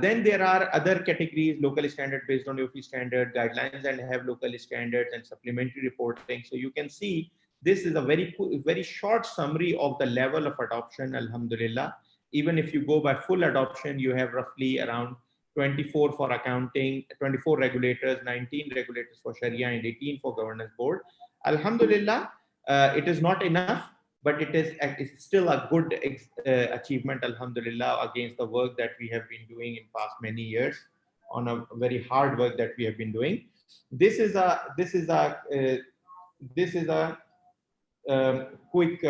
Then there are other categories, local standard based on AOIFI standard, guidelines and have local standards, and supplementary reporting. So you can see this is a very short summary of the level of adoption, alhamdulillah. Even if you go by full adoption, you have roughly around 24 for accounting, 24 regulators, 19 regulators for Sharia, and 18 for governance board. Alhamdulillah, it is not enough, but it's still a good achievement, alhamdulillah, against the work that we have been doing in past many years, on a very hard work that we have been doing. This is a quick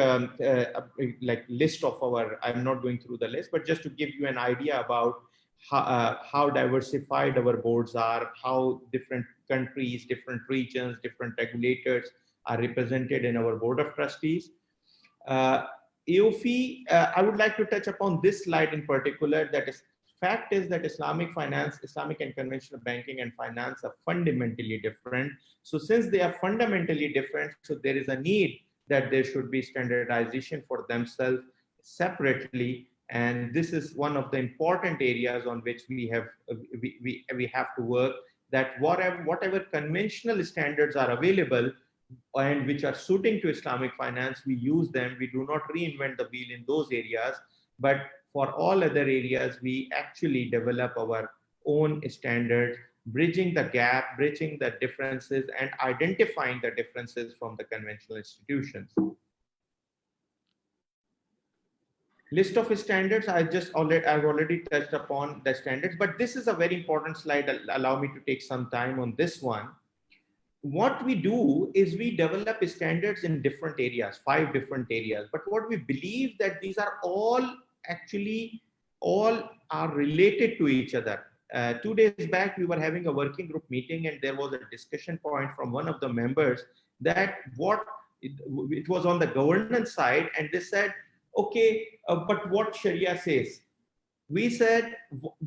like list of our, I'm not going through the list, but just to give you an idea about how diversified our boards are, how different countries, different regions, different regulators are represented in our board of trustees. AOIFI, I would like to touch upon this slide in particular. Fact is that Islamic finance, Islamic and conventional banking and finance are fundamentally different. So since they are fundamentally different, so there is a need that there should be standardization for themselves separately. And this is one of the important areas on which we have to work, that whatever conventional standards are available and which are suiting to Islamic finance, we use them. We do not reinvent the wheel in those areas, but for all other areas, we actually develop our own standards, bridging the gap, bridging the differences, and identifying the differences from the conventional institutions. List of standards, I've already touched upon the standards, but this is a very important slide. Allow me to take some time on this one. What we do is we develop standards in different areas, 5 different areas. But what we believe that these are all are related to each other. 2 days back, we were having a working group meeting, and there was a discussion point from one of the members that it was on the governance side, and they said, okay, but what Sharia says? We said,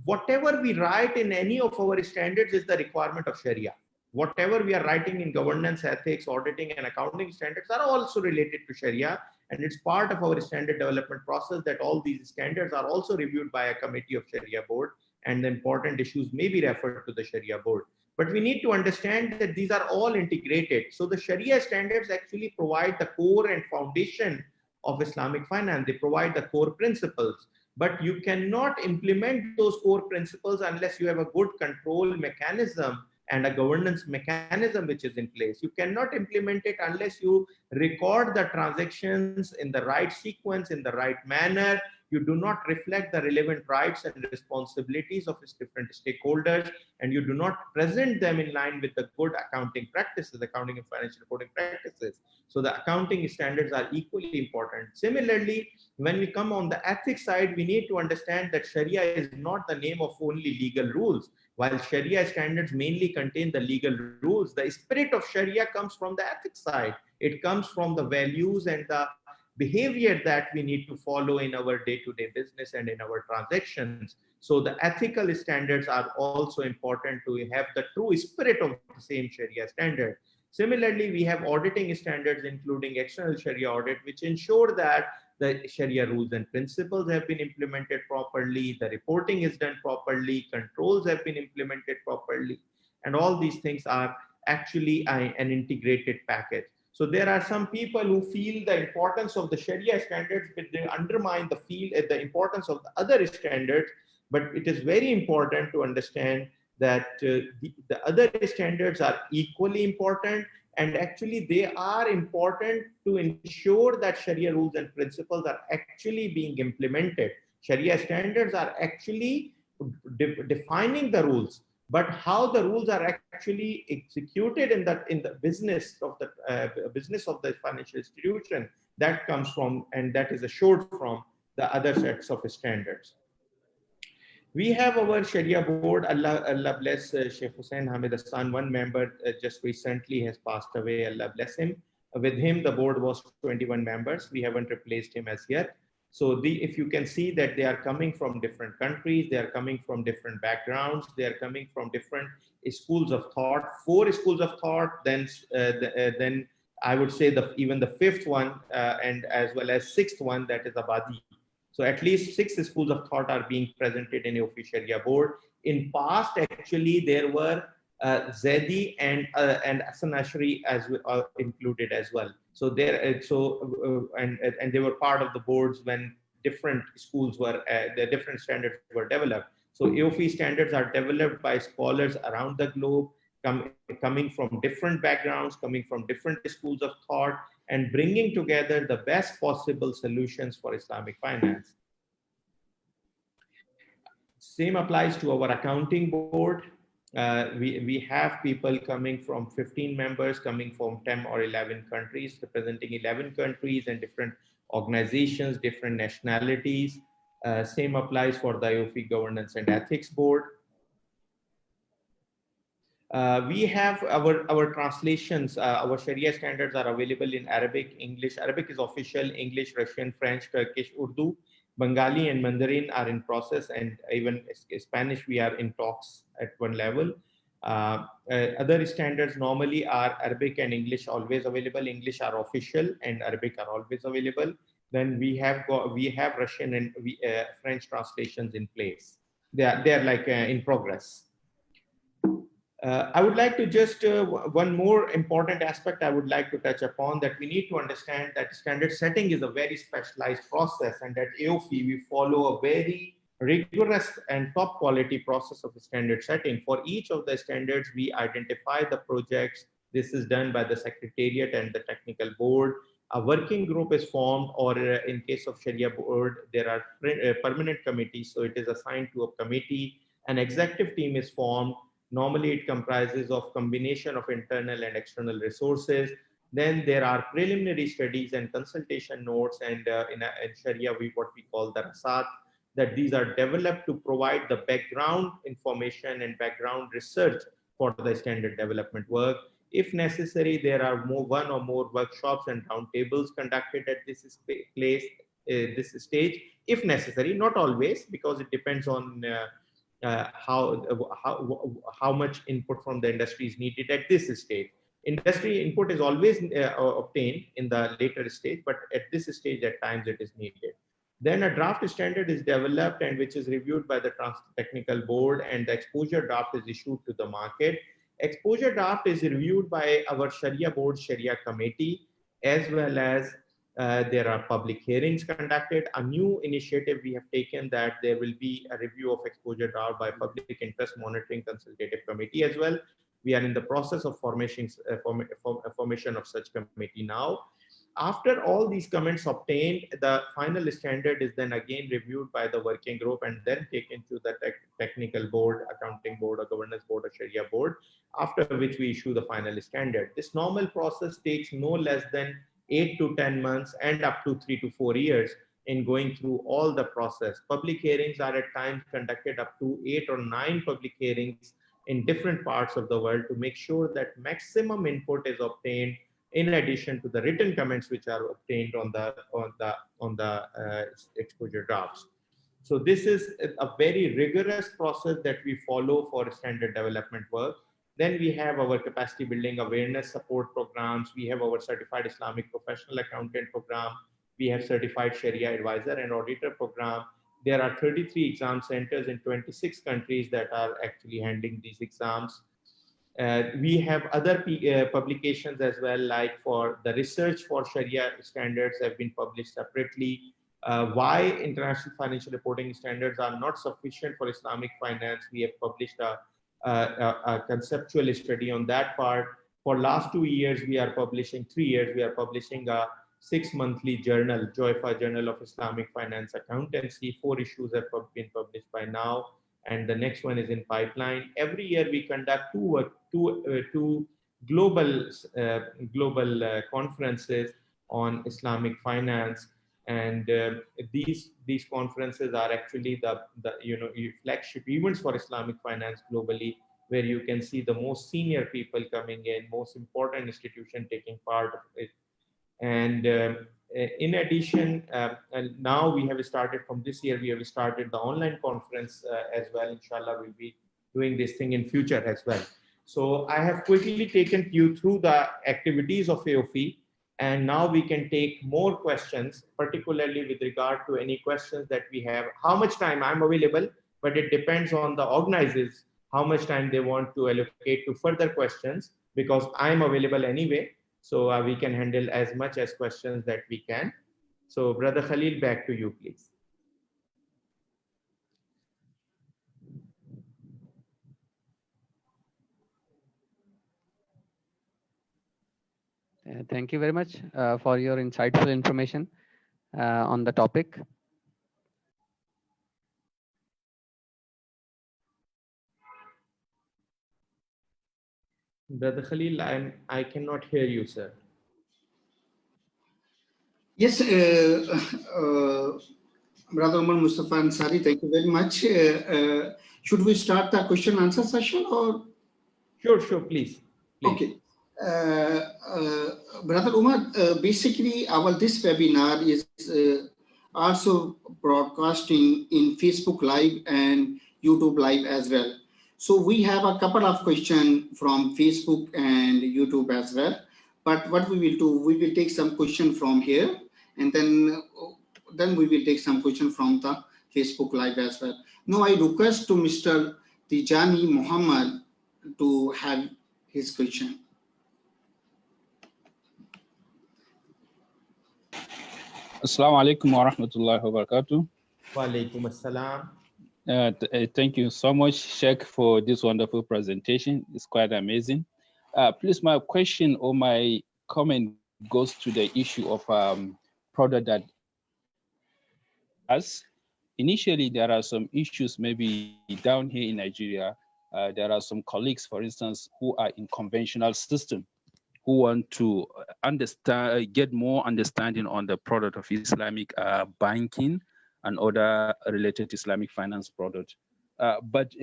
whatever we write in any of our standards is the requirement of Sharia. Whatever we are writing in governance, ethics, auditing, and accounting standards are also related to Sharia. And it's part of our standard development process that all these standards are also reviewed by a committee of Sharia board, and the important issues may be referred to the Sharia board. But we need to understand that these are all integrated. So the Sharia standards actually provide the core and foundation of Islamic finance. They provide the core principles. But you cannot implement those core principles unless you have a good control mechanism and a governance mechanism which is in place. You cannot implement it unless you record the transactions in the right sequence, in the right manner. You do not reflect the relevant rights and responsibilities of its different stakeholders, and you do not present them in line with the good accounting practices, accounting and financial reporting practices. So the accounting standards are equally important. Similarly, when we come on the ethics side, we need to understand that Sharia is not the name of only legal rules. While Sharia standards mainly contain the legal rules, the spirit of Sharia comes from the ethics side. It comes from the values and the behavior that we need to follow in our day-to-day business and in our transactions. So the ethical standards are also important to have the true spirit of the same Sharia standard. Similarly, we have auditing standards, including external Sharia audit, which ensure that the Sharia rules and principles have been implemented properly, the reporting is done properly, controls have been implemented properly, and all these things are actually an integrated package. So there are some people who feel the importance of the Sharia standards, but they undermine the importance of the other standards. But it is very important to understand that the other standards are equally important, and actually they are important to ensure that Sharia rules and principles are actually being implemented. Sharia standards are actually defining the rules, but how the rules are actually executed in the business of the financial institution, that comes from, and that is assured from, the other sets of standards. We have our Sharia board. Allah bless Sheikh Hussain Hamid Hassan. One member just recently has passed away. Allah bless him. With him, the board was 21 members. We haven't replaced him as yet. So if you can see that they are coming from different countries, they are coming from different backgrounds, they are coming from different schools of thought. 4 schools of thought. Then I would say even the 5th one, and as well as 6th one, that is Abadi. So at least 6 schools of thought are being presented in AAOIFI Sharia board. In past, actually, there were Zaidi and Hassan Ashri as included as well. So and they were part of the boards when different schools were, the different standards were developed. So AAOIFI standards are developed by scholars around the globe, coming from different backgrounds, coming from different schools of thought, and bringing together the best possible solutions for Islamic finance. Same applies to our accounting board. We have people coming from 15 members, coming from 10 or 11 countries, representing 11 countries and different organizations, different nationalities. Same applies for the AAOIFI Governance and Ethics Board. We have our translations. Our Sharia standards are available in Arabic, English. Arabic is official. English, Russian, French, Turkish, Urdu, Bengali, and Mandarin are in process, and even Spanish we are in talks at one level. Other standards normally are Arabic and English always available. English are official, and Arabic are always available. Then we have Russian and French translations in place. They are like in progress. I would like to just, one more important aspect I would like to touch upon, that we need to understand that standard setting is a very specialized process, and at AAOIFI we follow a very rigorous and top quality process of standard setting. For each of the standards, we identify the projects. This is done by the Secretariat and the Technical Board. A working group is formed, or in case of Sharia board, there are permanent committees, so it is assigned to a committee. An executive team is formed. Normally, it comprises of combination of internal and external resources. Then there are preliminary studies and consultation notes, and in Sharia, what we call the rasat, that these are developed to provide the background information and background research for the standard development work. If necessary, there are one or more workshops and roundtables conducted at this stage, if necessary, not always, because it depends on how much input from the industry is needed at this stage. Industry input is always obtained in the later stage, but at this stage, at times it is needed. Then a draft standard is developed, and which is reviewed by the technical board, and the exposure draft is issued to the market. Exposure draft is reviewed by our Sharia board, Sharia committee, as well as there are public hearings conducted. A new initiative we have taken, that there will be a review of exposure draft by public interest monitoring consultative committee as well. We are in the process of formation of such committee now. After all these comments obtained, the final standard is then again reviewed by the working group and then taken to the technical board, accounting board, or governance board, or Sharia board, after which we issue the final standard. This normal process takes no less than 8 to 10 months and up to 3 to 4 years in going through all the process. Public hearings are at times conducted up to 8 or 9 public hearings in different parts of the world to make sure that maximum input is obtained, in addition to the written comments which are obtained on the exposure drafts. So this is a very rigorous process that we follow for standard development work. Then we have our capacity building awareness support programs. We have our certified Islamic professional accountant program. We have certified Sharia advisor and auditor program. There are 33 exam centers in 26 countries that are actually handling these exams. We have other publications as well, like for the research for Sharia standards have been published separately. Why international financial reporting standards are not sufficient for Islamic finance. We have published a a conceptual study on that part. For last 2 years, we are publishing, 3 years, we are publishing a 6-monthly journal, JOIFA, Journal of Islamic Finance Accountancy. 4 issues have been published by now, and the next one is in pipeline. Every year we conduct two global conferences on Islamic finance, and these conferences are actually the flagship events for Islamic finance globally, where you can see the most senior people coming in, most important institution taking part of it. And in addition, and now we have started from this year, we have started the online conference as well. Inshallah, we'll be doing this thing in future as well. So I have quickly taken you through the activities of AOIFI, and now we can take more questions, particularly with regard to any questions that we have. How much time I'm available, but it depends on the organizers, how much time they want to allocate to further questions, because I'm available anyway. So we can handle as much as questions that we can. So Brother Khalil, back to you, please. Thank you very much for your insightful information on the topic. Brother Khalil, I cannot hear you, sir. Yes, Brother Umar Mustafa Ansari, thank you very much. Should we start the question answer session or? Sure, please. Okay. Brother Umar, basically this webinar is also broadcasting in Facebook Live and YouTube Live as well. So we have a couple of questions from Facebook and YouTube as well. But what we will do, we will take some question from here, and then we will take some question from the Facebook Live as well. Now I request to Mr. Tijani Muhammad to have his question. Assalamu alaikum wa rahmatullahi wa barakatuh. Wa alaikum assalam. Thank you so much, Sheikh, for this wonderful presentation. It's quite amazing. Please, my question or my comment goes to the issue of product that has. Initially, there are some issues maybe down here in Nigeria. There are some colleagues, for instance, who are in conventional system, who want to understand, get more understanding on the product of Islamic banking and other related Islamic finance products. But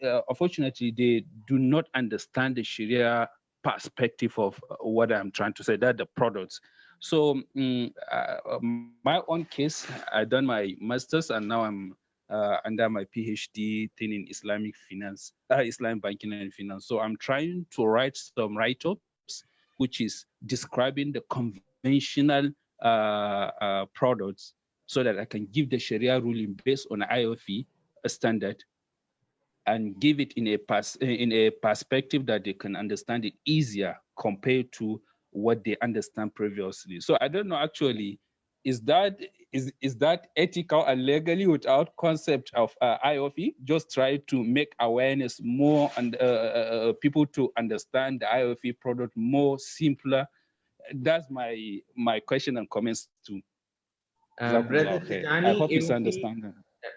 unfortunately, they do not understand the Sharia perspective of what I'm trying to say, that the products. So my own case, I've done my master's and now I'm under my PhD thing in Islamic finance, Islamic banking and finance. So I'm trying to write some write-ups, which is describing the conventional products, so that I can give the Sharia ruling based on AAOIFI standard and give it in a perspective that they can understand it easier compared to what they understand previously. So I don't know, actually, is that ethical and legally without concept of AAOIFI? Just try to make awareness more and people to understand the AAOIFI product more simpler. That's my question and comments too. Brother Tijani, I hope you understand.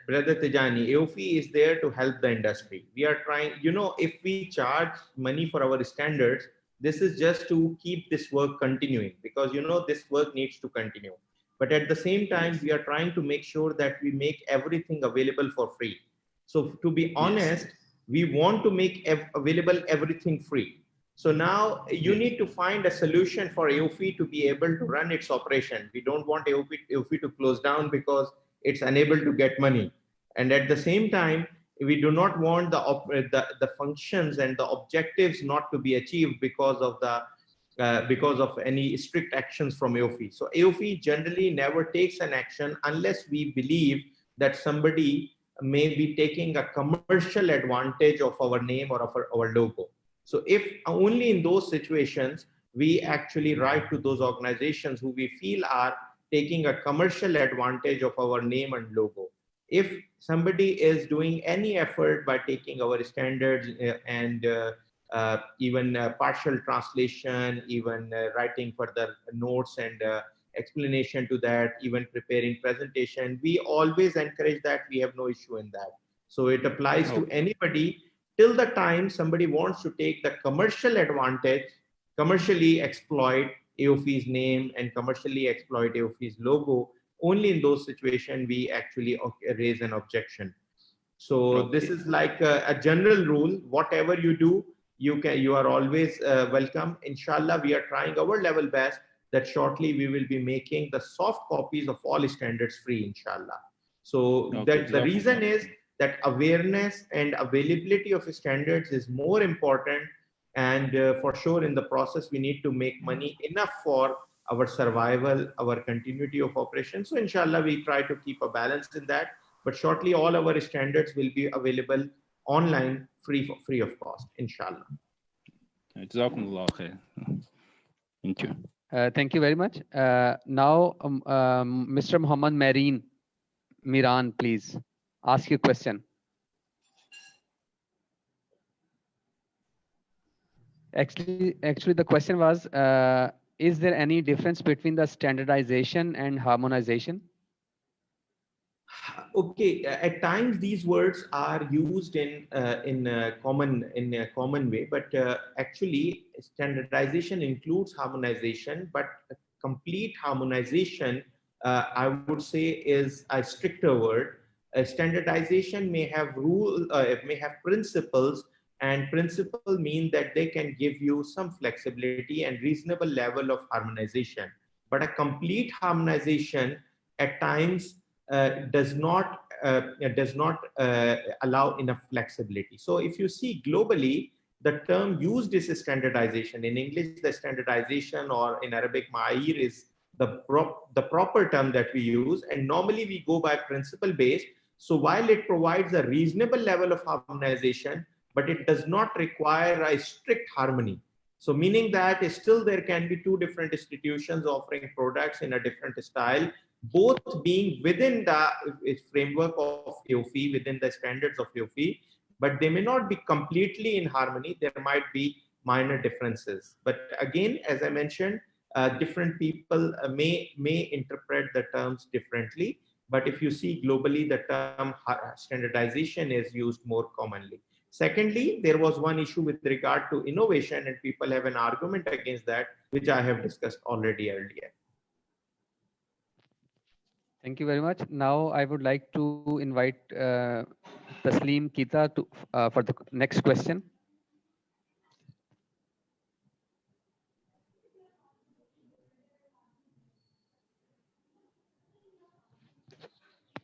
Brother Tijani, AAOIFI is there to help the industry. We are trying, if we charge money for our standards, this is just to keep this work continuing, because this work needs to continue. But at the same time, we are trying to make sure that we make everything available for free. So to be honest, we want to make available everything free. So now you need to find a solution for AAOIFI to be able to run its operation. We don't want AAOIFI to close down because it's unable to get money. And at the same time, we do not want the functions and the objectives not to be achieved because of any strict actions from AAOIFI. So AAOIFI generally never takes an action unless we believe that somebody may be taking a commercial advantage of our name or of our logo. So if only in those situations, we actually write to those organizations who we feel are taking a commercial advantage of our name and logo. If somebody is doing any effort by taking our standards and even partial translation, even writing further notes and explanation to that, even preparing presentation, we always encourage that. We have no issue in that. So it applies to anybody till the time somebody wants to take the commercial advantage, commercially exploit AOIFI's name and commercially exploit AOIFI's logo. Only in those situations we actually raise an objection. So this is like a general rule. Whatever you do, you are always welcome. Inshallah, we are trying our level best that shortly we will be making the soft copies of all standards free, inshallah. So that the reason is that awareness and availability of standards is more important, and for sure in the process we need to make money enough for our survival, our continuity of operation. So inshallah we try to keep a balance in that, but shortly all our standards will be available online free of cost, inshallah. Thank you. Thank you very much. Now, Mr. Muhammad Miran, please ask your question. Actually, the question was, is there any difference between the standardization and harmonization? Okay, at times these words are used in a common way, but actually standardization includes harmonization. But complete harmonization, I would say, is a stricter word. Standardization may have may have principles, and principle mean that they can give you some flexibility and reasonable level of harmonization. But a complete harmonization at times does not allow enough flexibility. So if you see globally, the term used is standardization. In English, the standardization, or in Arabic, ma'ayir is the proper term that we use. And normally we go by principle based. So while it provides a reasonable level of harmonization, but it does not require a strict harmony. So meaning that still there can be two different institutions offering products in a different style, both being within the framework of AOIFI, within the standards of AOIFI, but they may not be completely in harmony. There might be minor differences. But again, as I mentioned, different people may interpret the terms differently. But if you see globally, the term standardization is used more commonly. Secondly, there was one issue with regard to innovation, and people have an argument against that, which I have discussed already earlier. Thank you very much. Now I would like to invite Taslim Kita for the next question.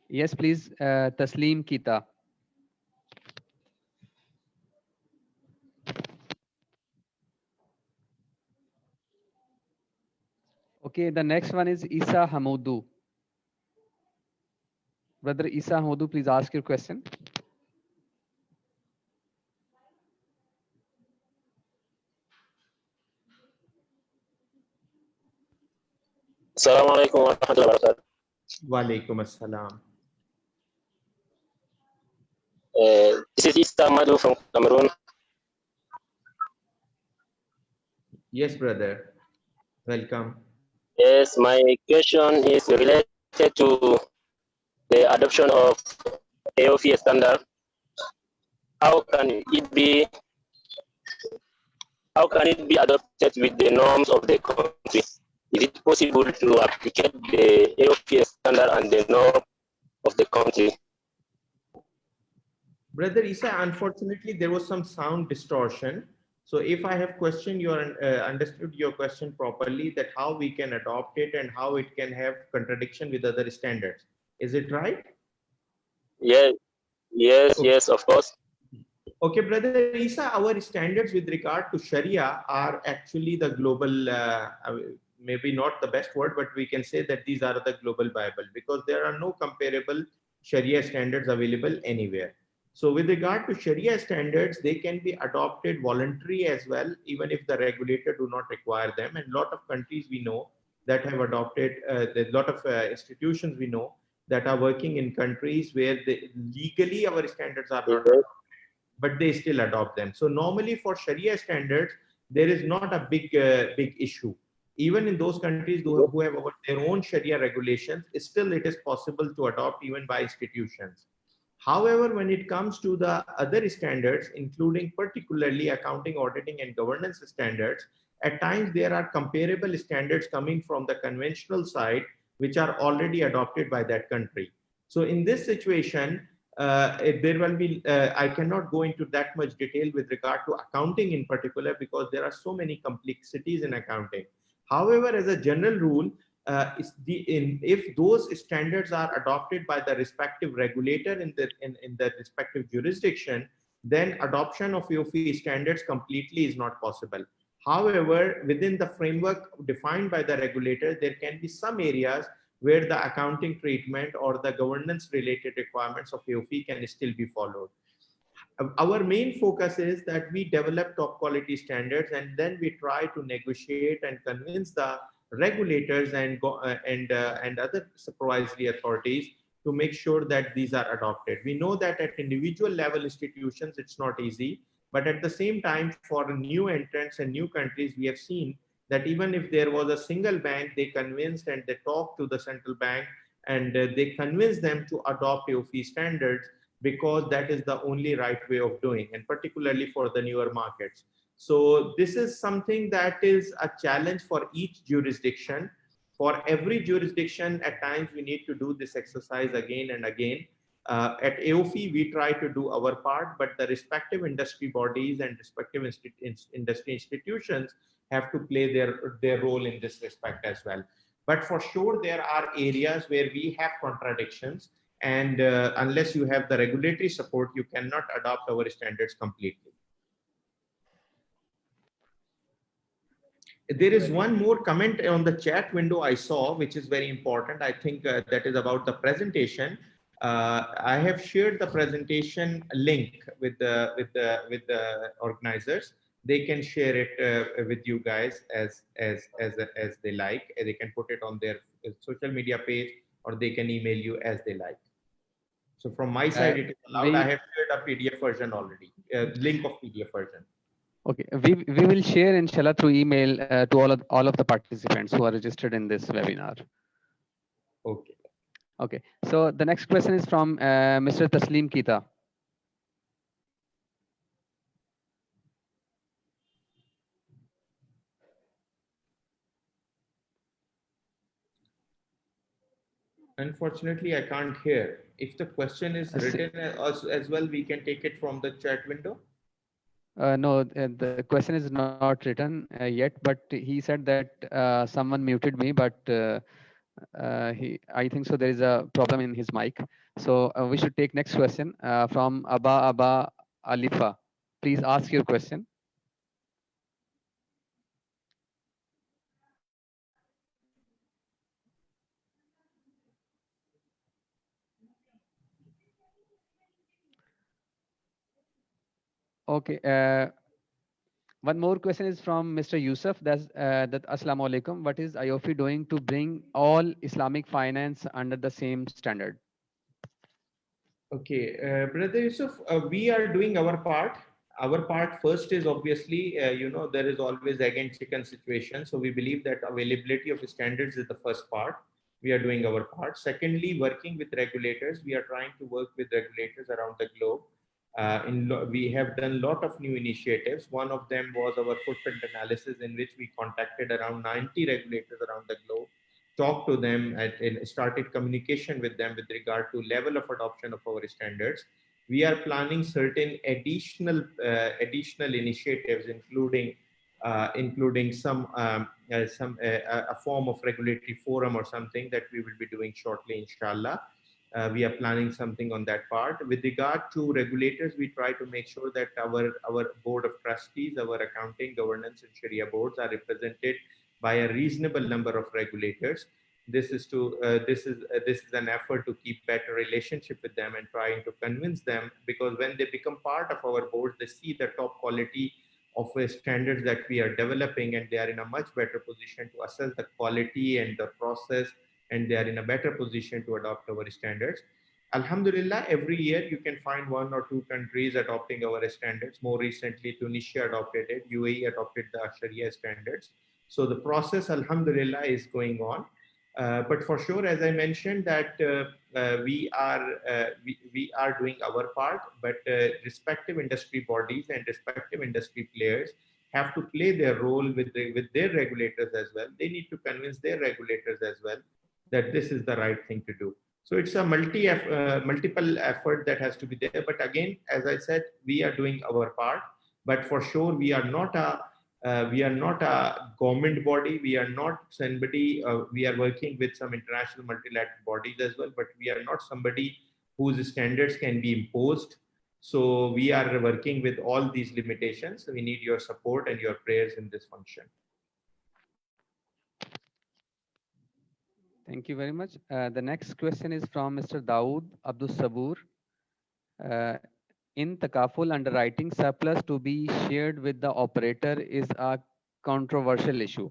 Yes, please, Taslim Kita. Okay, the next one is Isa Hamudu. Brother Isa Hamudu, please ask your question. Assalamu alaikum wa rahmatullahi wa barakatuh. Wa alaikum assalam. This is Isa Madu from Cameroon. Yes, brother. Welcome. Yes, my question is related to the adoption of AOIFI standard. How can it be adopted with the norms of the country? Is it possible to apply the AOIFI standard and the norm of the country? Brother Isa, unfortunately, there was some sound distortion. So if I have questioned understood your question properly, that how we can adopt it and how it can have contradiction with other standards. Is it right? Yes, yes, okay. Yes, of course. Okay, brother Isa, our standards with regard to Sharia are actually the global, maybe not the best word, but we can say that these are the global Bible, because there are no comparable Sharia standards available anywhere. So with regard to Sharia standards, they can be adopted voluntary as well, even if the regulator do not require them. And a lot of countries we know that have adopted, a lot of institutions we know that are working in countries where legally our standards are not, Yes. but they still adopt them. So normally for Sharia standards, there is not a big issue. Even in those countries who have their own Sharia regulations, still it is possible to adopt even by institutions. However, when it comes to the other standards, including particularly accounting, auditing, and governance standards, at times there are comparable standards coming from the conventional side, which are already adopted by that country. So in this situation, there will be, I cannot go into that much detail with regard to accounting in particular, because there are so many complexities in accounting. However, as a general rule, if those standards are adopted by the respective regulator in the respective jurisdiction, then adoption of AOFI standards completely is not possible. However, within the framework defined by the regulator, there can be some areas where the accounting treatment or the governance related requirements of AOFI can still be followed. Our main focus is that we develop top quality standards, and then we try to negotiate and convince the regulators and other supervisory authorities to make sure that these are adopted. We know that at individual level institutions, it's not easy, but at the same time, for new entrants and new countries, we have seen that even if there was a single bank, they convinced and they talked to the central bank, and they convinced them to adopt AOFI standards, because that is the only right way of doing, and particularly for the newer markets. So this is something that is a challenge for each jurisdiction. For every jurisdiction, at times we need to do this exercise again and again. At AOFI, we try to do our part, but the respective industry bodies and respective industry institutions have to play their role in this respect as well. But for sure, there are areas where we have contradictions, and unless you have the regulatory support, you cannot adopt our standards completely. There is one more comment on the chat window I saw, which is very important. I think that is about the presentation. I have shared the presentation link with the organizers. They can share it with you guys as they like. They can put it on their social media page, or they can email you as they like. So from my side, it is allowed. I have shared a PDF version already, link of PDF version. Okay, we will share inshallah through email to all of the participants who are registered in this webinar. Okay. Okay, so the next question is from Mr. Taslim Kita. Unfortunately, I can't hear. If the question is written as well, we can take it from the chat window. No, the question is not written yet, but he said that someone muted me, but I think so there is a problem in his mic. So we should take next question from Abba Alifa. Please ask your question. Okay. One more question is from Mr. Yusuf. That Assalamu alaikum. What is AAOIFI doing to bring all Islamic finance under the same standard? Okay, Brother Yusuf, we are doing our part. Our part first is obviously, there is always egg and chicken situation. So we believe that availability of standards is the first part. We are doing our part. Secondly, working with regulators. We are trying to work with regulators around the globe. We have done a lot of new initiatives. One of them was our footprint analysis, in which we contacted around 90 regulators around the globe, talked to them, and started communication with them with regard to level of adoption of our standards. We are planning certain additional initiatives, including some a form of regulatory forum or something that we will be doing shortly, inshallah. We are planning something on that part. With regard to regulators, we try to make sure that our board of trustees, our accounting, governance, and Sharia boards are represented by a reasonable number of regulators. This is an effort to keep better relationship with them and trying to convince them, because when they become part of our board, they see the top quality of standards that we are developing, and they are in a much better position to assess the quality and the process and they are in a better position to adopt our standards. Alhamdulillah, every year you can find 1 or 2 countries adopting our standards. More recently, Tunisia adopted it, UAE adopted the Sharia standards. So the process, alhamdulillah, is going on. But for sure, as I mentioned, that we are doing our part, but respective industry bodies and respective industry players have to play their role with their regulators as well. They need to convince their regulators as well that this is the right thing to do. So it's a multiple effort that has to be there. But again, as I said, we are doing our part. But for sure, we are not a government body. We are not somebody. We are working with some international multilateral bodies as well. But we are not somebody whose standards can be imposed. So we are working with all these limitations. We need your support and your prayers in this function. Thank you very much. The next question is from Mr. Dawood Abdul Sabur. In Takaful, underwriting surplus to be shared with the operator is a controversial issue.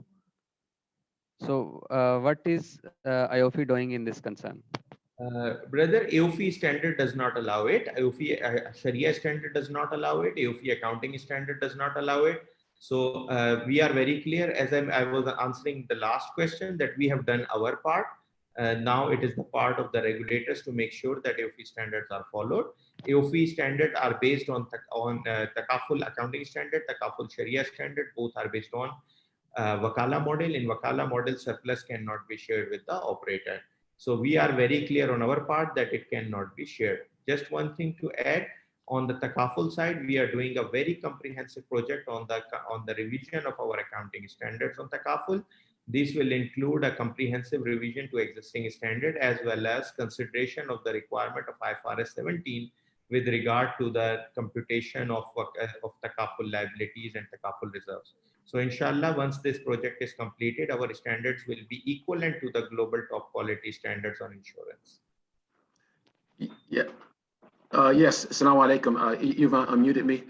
So what is AAOIFI doing in this concern? Brother, AAOIFI standard does not allow it. AAOIFI Sharia standard does not allow it. AAOIFI accounting standard does not allow it. So we are very clear, as I was answering the last question, that we have done our part. Now it is the part of the regulators to make sure that AAOIFI standards are followed. AAOIFI standards are based on Takaful accounting standard, Takaful Sharia standard. Both are based on Wakala model. In Wakala model, surplus cannot be shared with the operator. So we are very clear on our part that it cannot be shared. Just one thing to add, on the Takaful side, we are doing a very comprehensive project on the revision of our accounting standards on Takaful. This will include a comprehensive revision to existing standard as well as consideration of the requirement of IFRS 17 with regard to the computation of Takaful liabilities and Takaful reserves. So inshallah, once this project is completed, our standards will be equivalent to the global top quality standards on insurance. Yeah. Yes, Assalamu alaikum. You've unmuted me.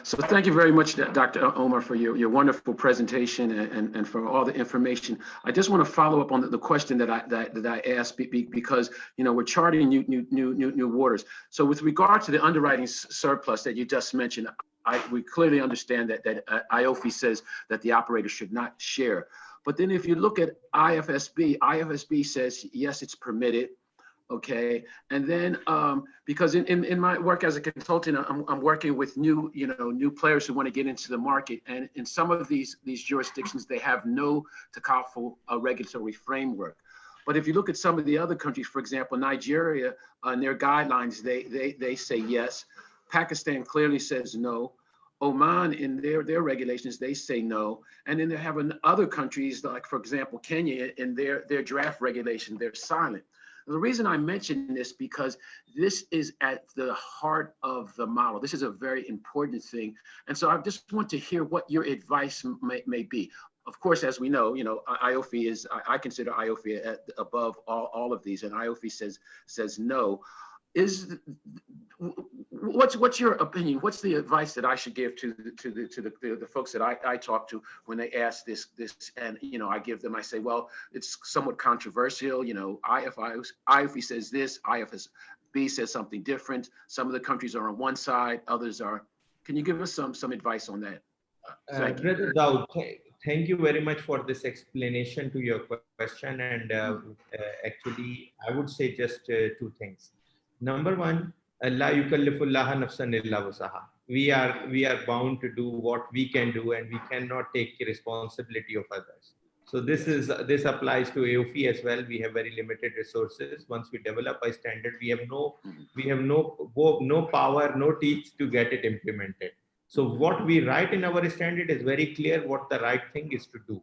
So thank you very much, Dr. Omar, for your wonderful presentation and for all the information. I just want to follow up on the question that I asked because we're charting new waters. So with regard to the underwriting surplus that you just mentioned, we clearly understand that AAOIFI says that the operator should not share. But then if you look at IFSB says yes, it's permitted. Okay, and then because in my work as a consultant, I'm working with new players who want to get into the market, and in some of these jurisdictions they have no Takaful regulatory framework. But if you look at some of the other countries, for example, Nigeria, in their guidelines they say yes. Pakistan clearly says no. Oman, in their regulations, they say no. And then they have other countries, like for example Kenya, in their draft regulation, they're silent. The reason I mention this because this is at the heart of the model. This is a very important thing. And so I just want to hear what your advice may be. Of course, as we know, AAOIFI I consider AAOIFI above all of these, and AAOIFI says no. What's your opinion? What's the advice that I should give to the folks that I talk to when they ask this? And I say, well, it's somewhat controversial. AAOIFI says this, IFSB says something different. Some of the countries are on one side, others are. Can you give us some advice on that? Brother Daud, thank you very much for this explanation to your question. And actually, I would say just 2 things. Number one, La yukallifullaha nafsan illa wusaha. We are bound to do what we can do, and we cannot take the responsibility of others. So this applies to AAOIFI as well. We have very limited resources. Once we develop a standard, we have no power, no teeth to get it implemented. So what we write in our standard is very clear what the right thing is to do.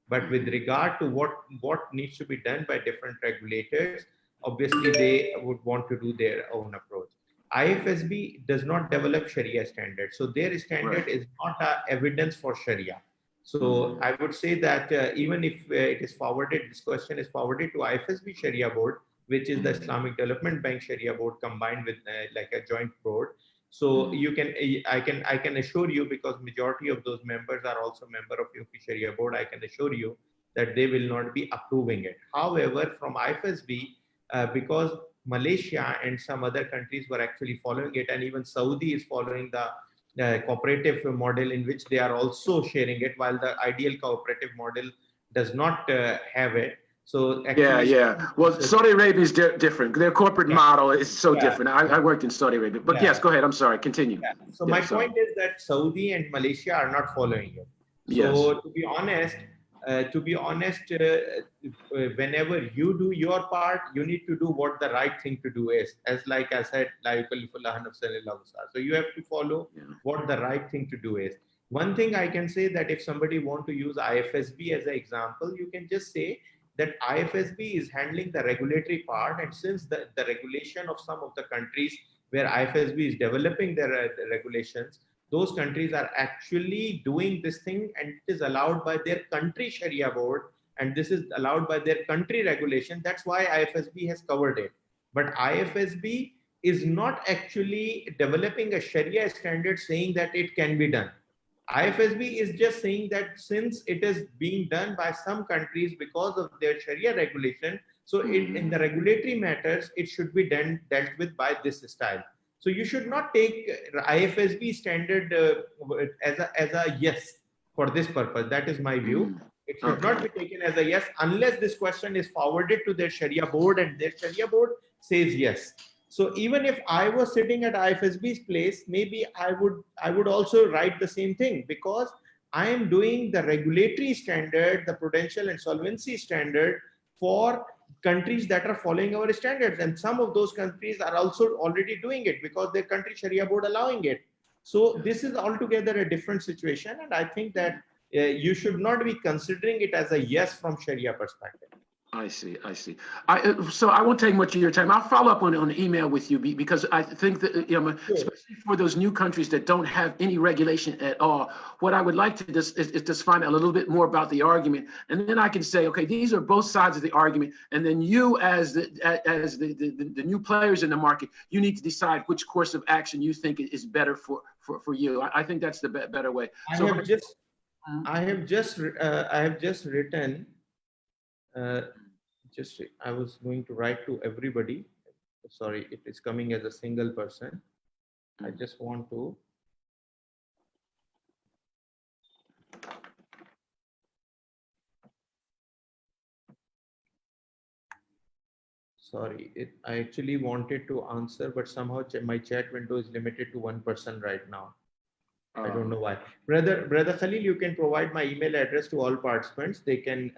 But with regard to what needs to be done by different regulators, obviously they would want to do their own approach. IFSB does not develop Sharia standards. So their standard is not evidence for Sharia. So I would say that even if it is forwarded, this question is forwarded to IFSB Sharia board, which is the Islamic Development Bank Sharia board combined with like a joint board. So I can assure you, because majority of those members are also member of AAOIFI Sharia board, I can assure you that they will not be approving it. However, from IFSB, because Malaysia and some other countries were actually following it, and even Saudi is following the cooperative model in which they are also sharing it, while the ideal cooperative model does not have it. So actually, Well, Saudi Arabia is different. Their corporate model is so different. I worked in Saudi Arabia, but yes, go ahead. I'm sorry. Continue. So my point is that Saudi and Malaysia are not following it. Yes. So to be honest, whenever you do your part, you need to do what the right thing to do is. As like I said, so you have to follow what the right thing to do is. One thing I can say that if somebody want to use IFSB as an example, you can just say that IFSB is handling the regulatory part, and since the regulation of some of the countries where IFSB is developing their regulations, those countries are actually doing this thing, and it is allowed by their country Sharia board, and this is allowed by their country regulation. That's why IFSB has covered it. But IFSB is not actually developing a Sharia standard saying that it can be done. IFSB is just saying that since it is being done by some countries because of their Sharia regulation, so in the regulatory matters, it should be dealt with by this style. So you should not take IFSB standard as a yes for this purpose. That is my view. It should not be taken as a yes unless this question is forwarded to their Sharia board and their Sharia board says yes. So even if I was sitting at IFSB's place, maybe I would also write the same thing, because I am doing the regulatory standard, the prudential and solvency standard for countries that are following our standards, and some of those countries are also already doing it because their country Sharia board allowing it. So this is altogether a different situation, and I think that you should not be considering it as a yes from Sharia perspective. I see. So I won't take much of your time. I'll follow up on an email with you because I think that, especially for those new countries that don't have any regulation at all, what I would like to is just find out a little bit more about the argument, and then I can say, okay, these are both sides of the argument, and then you, as the new players in the market, you need to decide which course of action you think is better for you. I think that's the better way. I have just written. I was going to write to everybody. Sorry, it is coming as a single person. I just want to. Sorry, I actually wanted to answer, but somehow my chat window is limited to one person right now. I don't know why. Brother Khalil, you can provide my email address to all participants. They can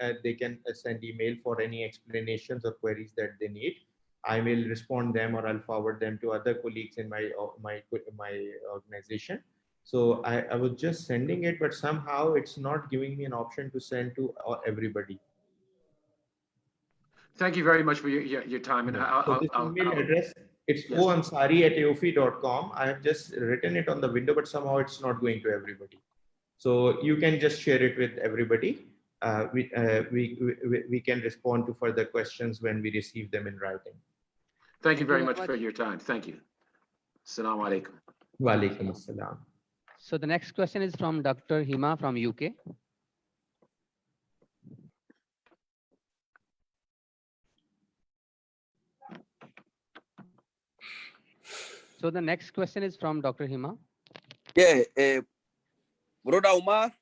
send email for any explanations or queries that they need. I will respond them, or I'll forward them to other colleagues in my organization. So I was just sending it, but somehow it's not giving me an option to send to everybody. Thank you very much for your time. And this email address, it's oansari@aofi.com. I have just written it on the window, but somehow it's not going to everybody. So you can just share it with everybody. We can respond to further questions when we receive them in writing. Thank you very much for your time. Thank you. Assalamu alaikum. Wa alaikum assalam. So the next question is from Dr. Hima from UK. So the next question is from Dr. Hima. Yeah, Brother Umar,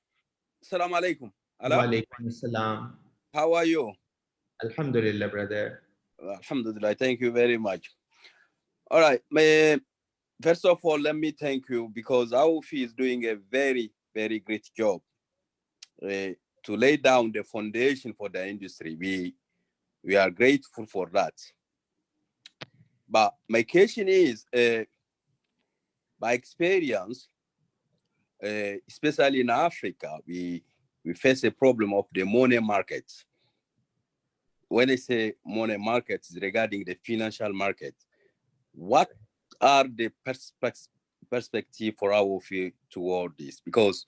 Assalamu alaikum. Wa alaikum assalam. How are you? Alhamdulillah, brother. Alhamdulillah, thank you very much. All right, first of all, let me thank you, because AAOIFI is doing a very, very great job to lay down the foundation for the industry. We are grateful for that. But my question is, by experience, especially in Africa, we face a problem of the money markets. When I say money markets, regarding the financial market, what are the perspective for AAOIFI toward this? Because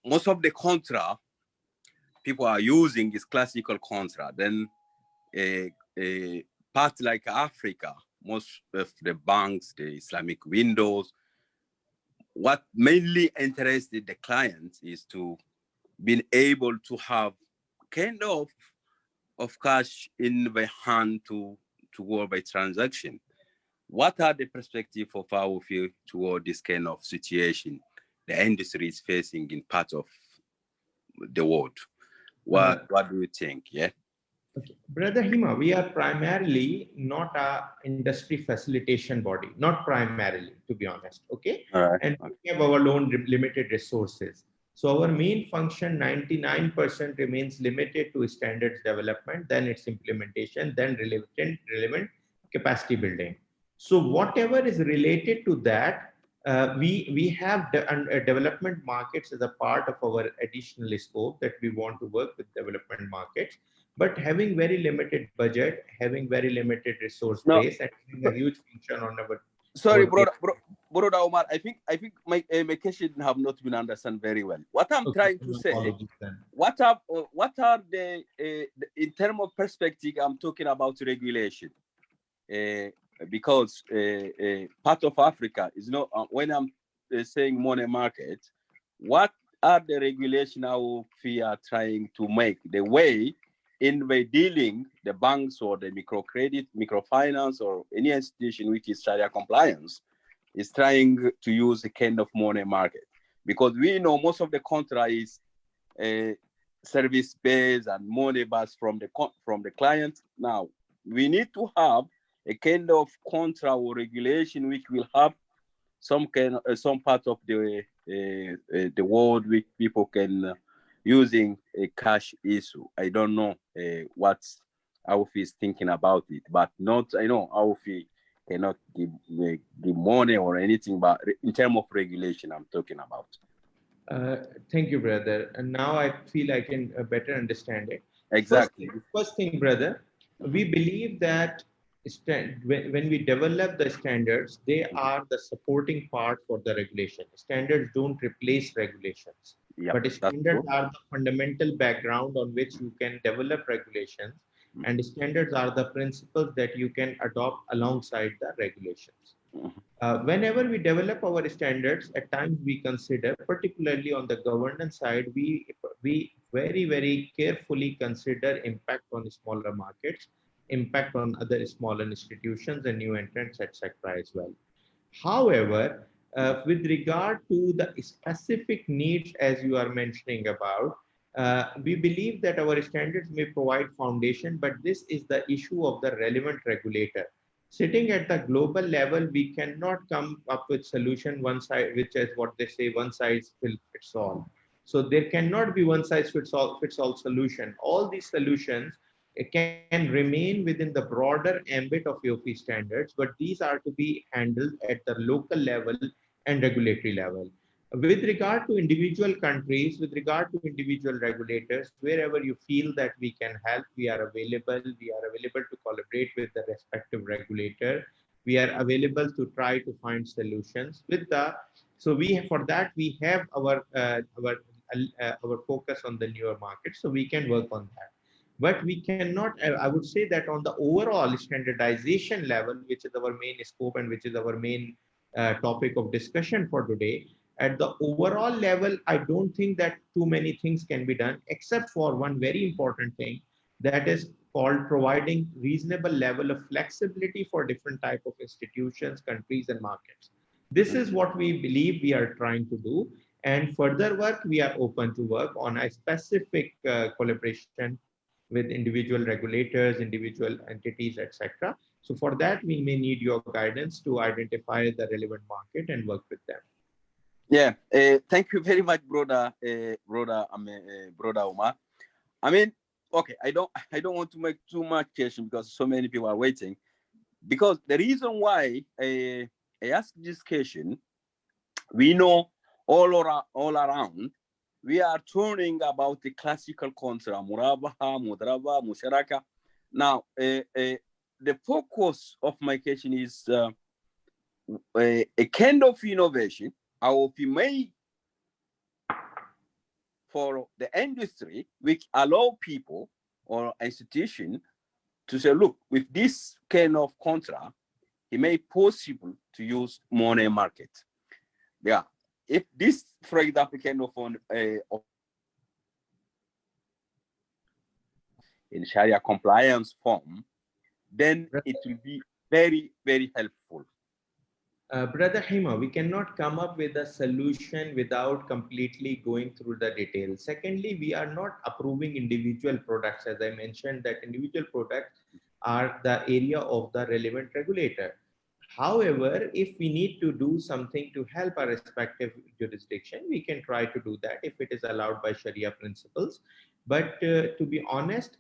most of the contra people are using is classical contra. Then a part like Africa, most of the banks, the Islamic windows, what mainly interested the clients is to been able to have kind of cash in the hand to go by transaction. What are the perspectives of our field toward this kind of situation the industry is facing in part of the world? What do you think? Yeah. Okay. Brother Hima, we are primarily not a industry facilitation body, not primarily, to be honest. Okay. All right. And we have our own limited resources. So our main function, 99% remains limited to standards development, then its implementation, then relevant capacity building. So whatever is related to that, we have development markets as a part of our additional scope that we want to work with development markets. But having very limited budget, having very limited resource base, and having a huge function on our. Sorry, brother Omar. I think my question have not been understood very well. What I'm trying to say, what are the in terms of perspective? I'm talking about regulation, because part of Africa is not. When I'm saying money market, what are the regulation now we are trying to make the way in the dealing the banks or the microcredit, microfinance, or any institution which is Sharia compliance is trying to use a kind of money market, because we know most of the contract is service based and money based from the client. Now we need to have a kind of contract or regulation which will have some kind some part of the world which people can using a cash issue. I don't know what AAOIFI is thinking about it, but not, I know AAOIFI cannot give money or anything, but in terms of regulation, I'm talking about. Thank you, brother. And now I feel I can better understand it. Exactly. First thing, brother, we believe that when we develop the standards, they are the supporting part for the regulation. Standards don't replace regulations, but standards are the fundamental background on which you can develop regulations, and standards are the principles that you can adopt alongside the regulations. Whenever we develop our standards, at times we consider, particularly on the governance side, we very, very carefully consider impact on smaller markets, impact on other smaller institutions and new entrants, etc. as well. However, with regard to the specific needs, as you are mentioning about, we believe that our standards may provide foundation, but this is the issue of the relevant regulator. Sitting at the global level, we cannot come up with solution one size, which is what they say, one size fits all. So there cannot be one size fits all solution. All these solutions can remain within the broader ambit of AAOIFI standards, but these are to be handled at the local level and regulatory level. With regard to individual countries, with regard to individual regulators, wherever you feel that we can help, we are available. We are available to collaborate with the respective regulator. We are available to try to find solutions. So for that we have our focus on the newer markets, so we can work on that. But we cannot, I would say that on the overall standardization level, which is our main scope and which is our main topic of discussion for today, at the overall level, I don't think that too many things can be done, except for one very important thing, that is called providing reasonable level of flexibility for different type of institutions, countries, and markets. This is what we believe we are trying to do. And further work, we are open to work on a specific collaboration with individual regulators, individual entities, etc. So for that, we may need your guidance to identify the relevant market and work with them. Yeah, thank you very much, brother Omar. I mean, okay, I don't want to make too much question because so many people are waiting. Because the reason why I ask this question, we know all around, we are turning about the classical contract, murabaha, mudraba, musharaka. Now, the focus of my question is a kind of innovation will be made for the industry, which allow people or institution to say, look, with this kind of contract, it may possible to use money market. Yeah, if this, for example, kind of in Sharia compliance form, then it will be very, very helpful. Brother Hima, we cannot come up with a solution without completely going through the details. Secondly, we are not approving individual products. As I mentioned, that individual products are the area of the relevant regulator. However, if we need to do something to help our respective jurisdiction, we can try to do that if it is allowed by Sharia principles. But to be honest,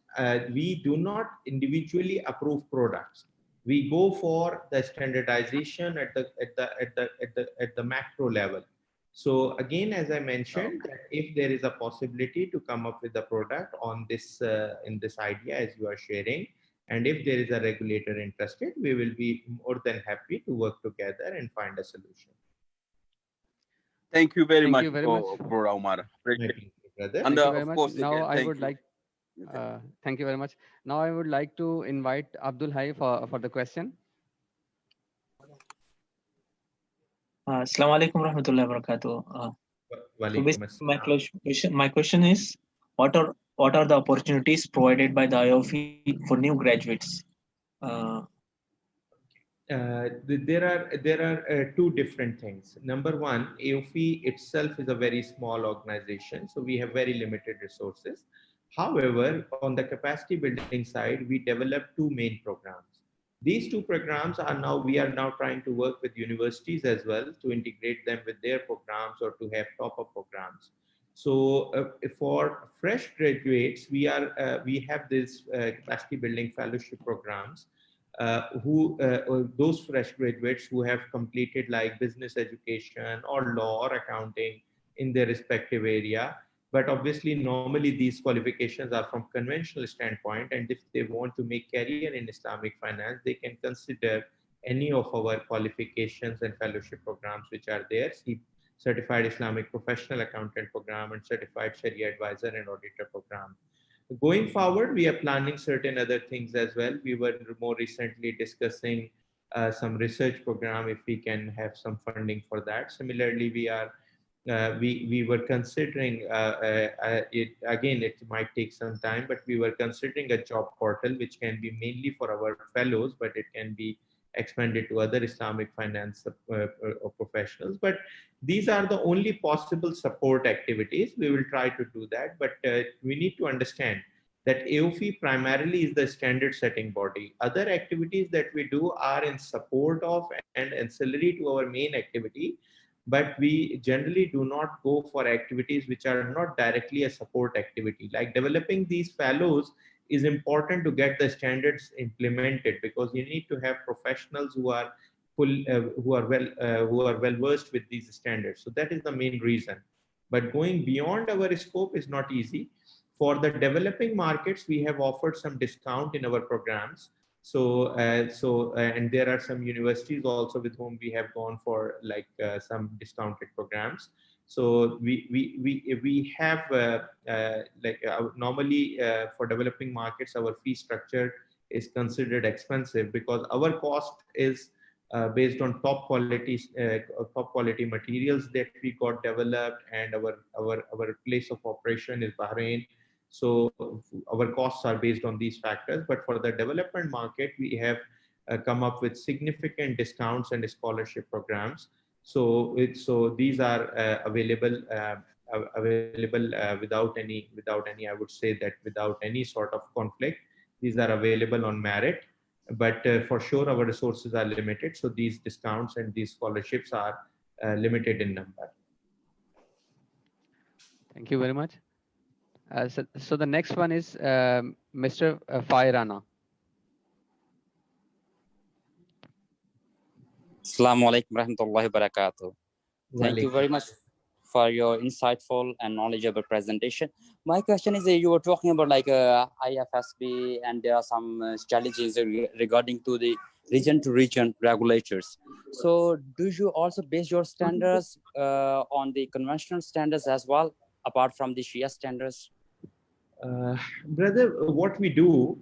we do not individually approve products. We go for the standardization at the macro level. So again, as I mentioned, that if there is a possibility to come up with a product on this in this idea as you are sharing, and if there is a regulator interested, we will be more than happy to work together and find a solution. Thank you very much, much, Bro Omar. Brother. And Thank you very of much. course, Now again, I would like. Thank you very much. Now I would like to invite Abdul Hai for the question. Assalamu alaikum warahmatullahi wabarakatuh. My question is, what are the opportunities provided by the AAOIFI for new graduates? There are two different things. Number one, AAOIFI itself is a very small organization, so we have very limited resources. However, on the capacity building side, we developed two main programs. These two programs we are now trying to work with universities as well to integrate them with their programs or to have top-up programs. So for fresh graduates, we have this capacity building fellowship programs. Those fresh graduates who have completed like business education or law or accounting in their respective area. But obviously, normally these qualifications are from conventional standpoint, and if they want to make career in Islamic finance, they can consider any of our qualifications and fellowship programs which are there. Certified Islamic Professional Accountant program and Certified Sharia Advisor and Auditor program. Going forward, we are planning certain other things as well. We were more recently discussing some research program if we can have some funding for that. Similarly, we were considering it again. It might take some time, but we were considering a job portal which can be mainly for our fellows, but it can be expanded to other Islamic finance professionals. But these are the only possible support activities. We will try to do that, but we need to understand that AAOIFI primarily is the standard setting body. Other activities that we do are in support of and ancillary to our main activity, but we generally do not go for activities which are not directly a support activity. Like developing these fellows is important to get the standards implemented, because you need to have professionals who are well versed with these standards. So that is the main reason. But going beyond our scope is not easy. For the developing markets, we have offered some discount in our programs. And there are some universities also with whom we have gone for like some discounted programs. So we have normally for developing markets, our fee structure is considered expensive because our cost is based on top quality materials that we got developed, and our place of operation is Bahrain. So our costs are based on these factors. But for the development market, we have come up with significant discounts and scholarship programs. So these are available without any, I would say that without any sort of conflict. These are available on merit, but for sure our resources are limited. So these discounts and these scholarships are limited in number. Thank you very much. So the next one is Mr. Fairana. Assalamu alaikum warahmatullahi wabarakatuh. Thank you very much for your insightful and knowledgeable presentation. My question is, you were talking about like IFSB, and there are some challenges regarding to the region-to-region regulators. So do you also base your standards on the conventional standards as well, apart from the Shia standards? Brother, what we do,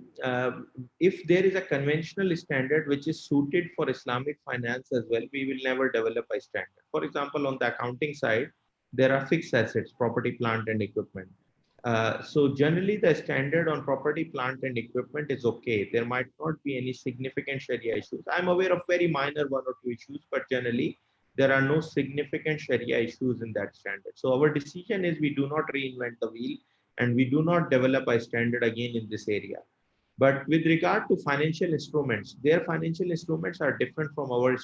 if there is a conventional standard which is suited for Islamic finance as well, we will never develop a standard. For example, on the accounting side, there are fixed assets, property, plant, and equipment. So generally the standard on property, plant and equipment is okay. There might not be any significant Sharia issues. I'm aware of very minor one or two issues, but generally there are no significant Sharia issues in that standard. So our decision is we do not reinvent the wheel and we do not develop a standard again in this area. But with regard to financial instruments, their financial instruments are different from our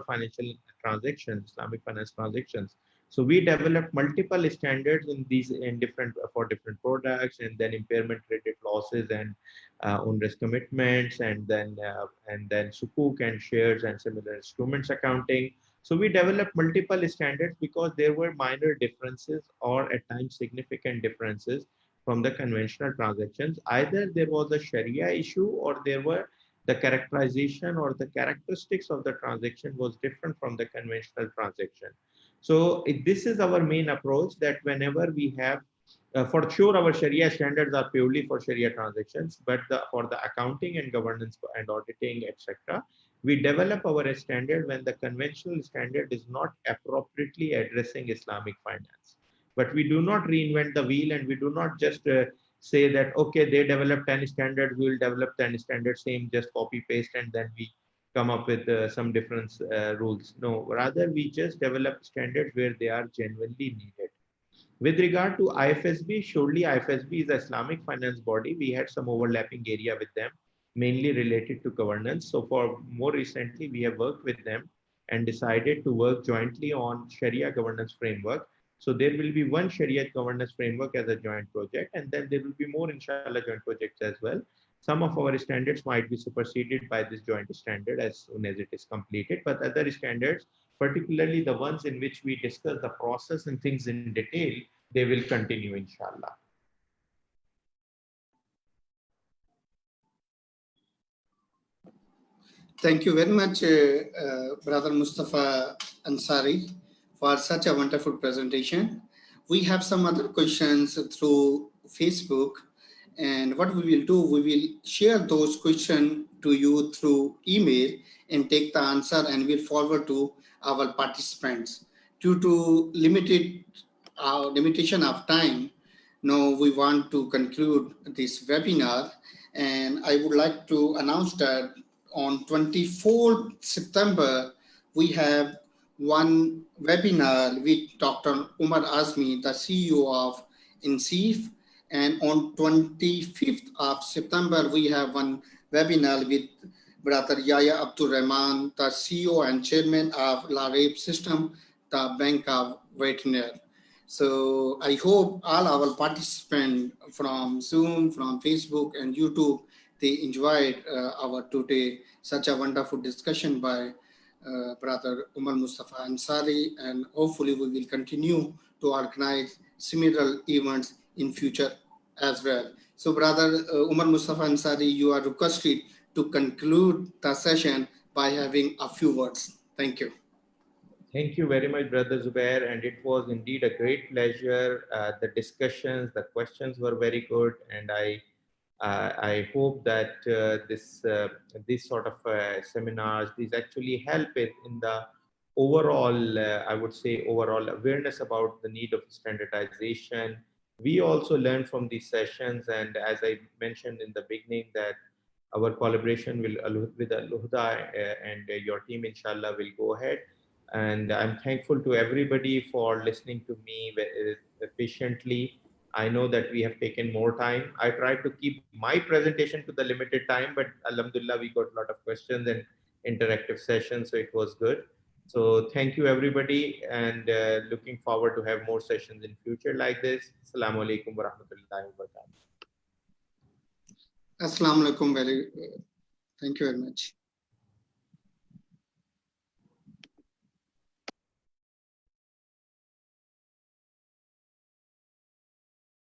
financial transactions, Islamic finance transactions. So we developed multiple standards in these in different for different products, and then impairment credit losses and own risk commitments, and then sukuk and shares and similar instruments accounting. So we developed multiple standards because there were minor differences or at times significant differences from the conventional transactions. Either there was a Sharia issue or there were the characterization or the characteristics of the transaction was different from the conventional transaction. So this is our main approach, that whenever we have, for sure our Sharia standards are purely for Sharia transactions, but for the accounting and governance and auditing, etc., we develop our standard when the conventional standard is not appropriately addressing Islamic finance. But we do not reinvent the wheel, and we do not just say that, okay, they develop 10 standards, we will develop 10 standards, same, just copy paste, and then we come up with some different rules. No, rather we just develop standards where they are genuinely needed. With regard to IFSB, surely IFSB is an Islamic finance body. We had some overlapping area with them, mainly related to governance. So for more recently, we have worked with them and decided to work jointly on Sharia governance framework. So there will be one Sharia governance framework as a joint project, and then there will be more, inshallah, joint projects as well. Some of our standards might be superseded by this joint standard as soon as it is completed, but other standards, particularly the ones in which we discuss the process and things in detail, they will continue, inshallah. Thank you very much, Brother Mustafa Ansari, for such a wonderful presentation. We have some other questions through Facebook, and what we will do, we will share those questions to you through email and take the answer, and we'll forward to our participants. Due to limitation of time, now we want to conclude this webinar, and I would like to announce that on 24th September, we have one webinar with Dr. Umar Azmi, the CEO of INSEEF. And on 25th of September, we have one webinar with Brother Yahya Abdul Rahman, the CEO and Chairman of LAREP System, the Bank of Veterinary. So I hope all our participants from Zoom, from Facebook and YouTube, they enjoyed our today such a wonderful discussion by Brother Umar Mustafa Ansari, and hopefully we will continue to organize similar events in future as well. So Brother Umar Mustafa Ansari, you are requested to conclude the session by having a few words. Thank you. Thank you very much, Brother Zubair, and it was indeed a great pleasure. The discussions, the questions were very good, and I hope that this sort of seminars, these actually help it in the overall, I would say, overall awareness about the need of standardization. We also learn from these sessions, and as I mentioned in the beginning, that our collaboration with AlHuda and your team, inshallah, will go ahead. And I'm thankful to everybody for listening to me patiently. I know that we have taken more time. I tried to keep my presentation to the limited time, but alhamdulillah, we got a lot of questions and interactive sessions, so it was good. So thank you, everybody, and looking forward to have more sessions in future like this. Assalamu alaikum wa rahmatullahi wa barakatuh. Assalamu alaikum. Thank you very much.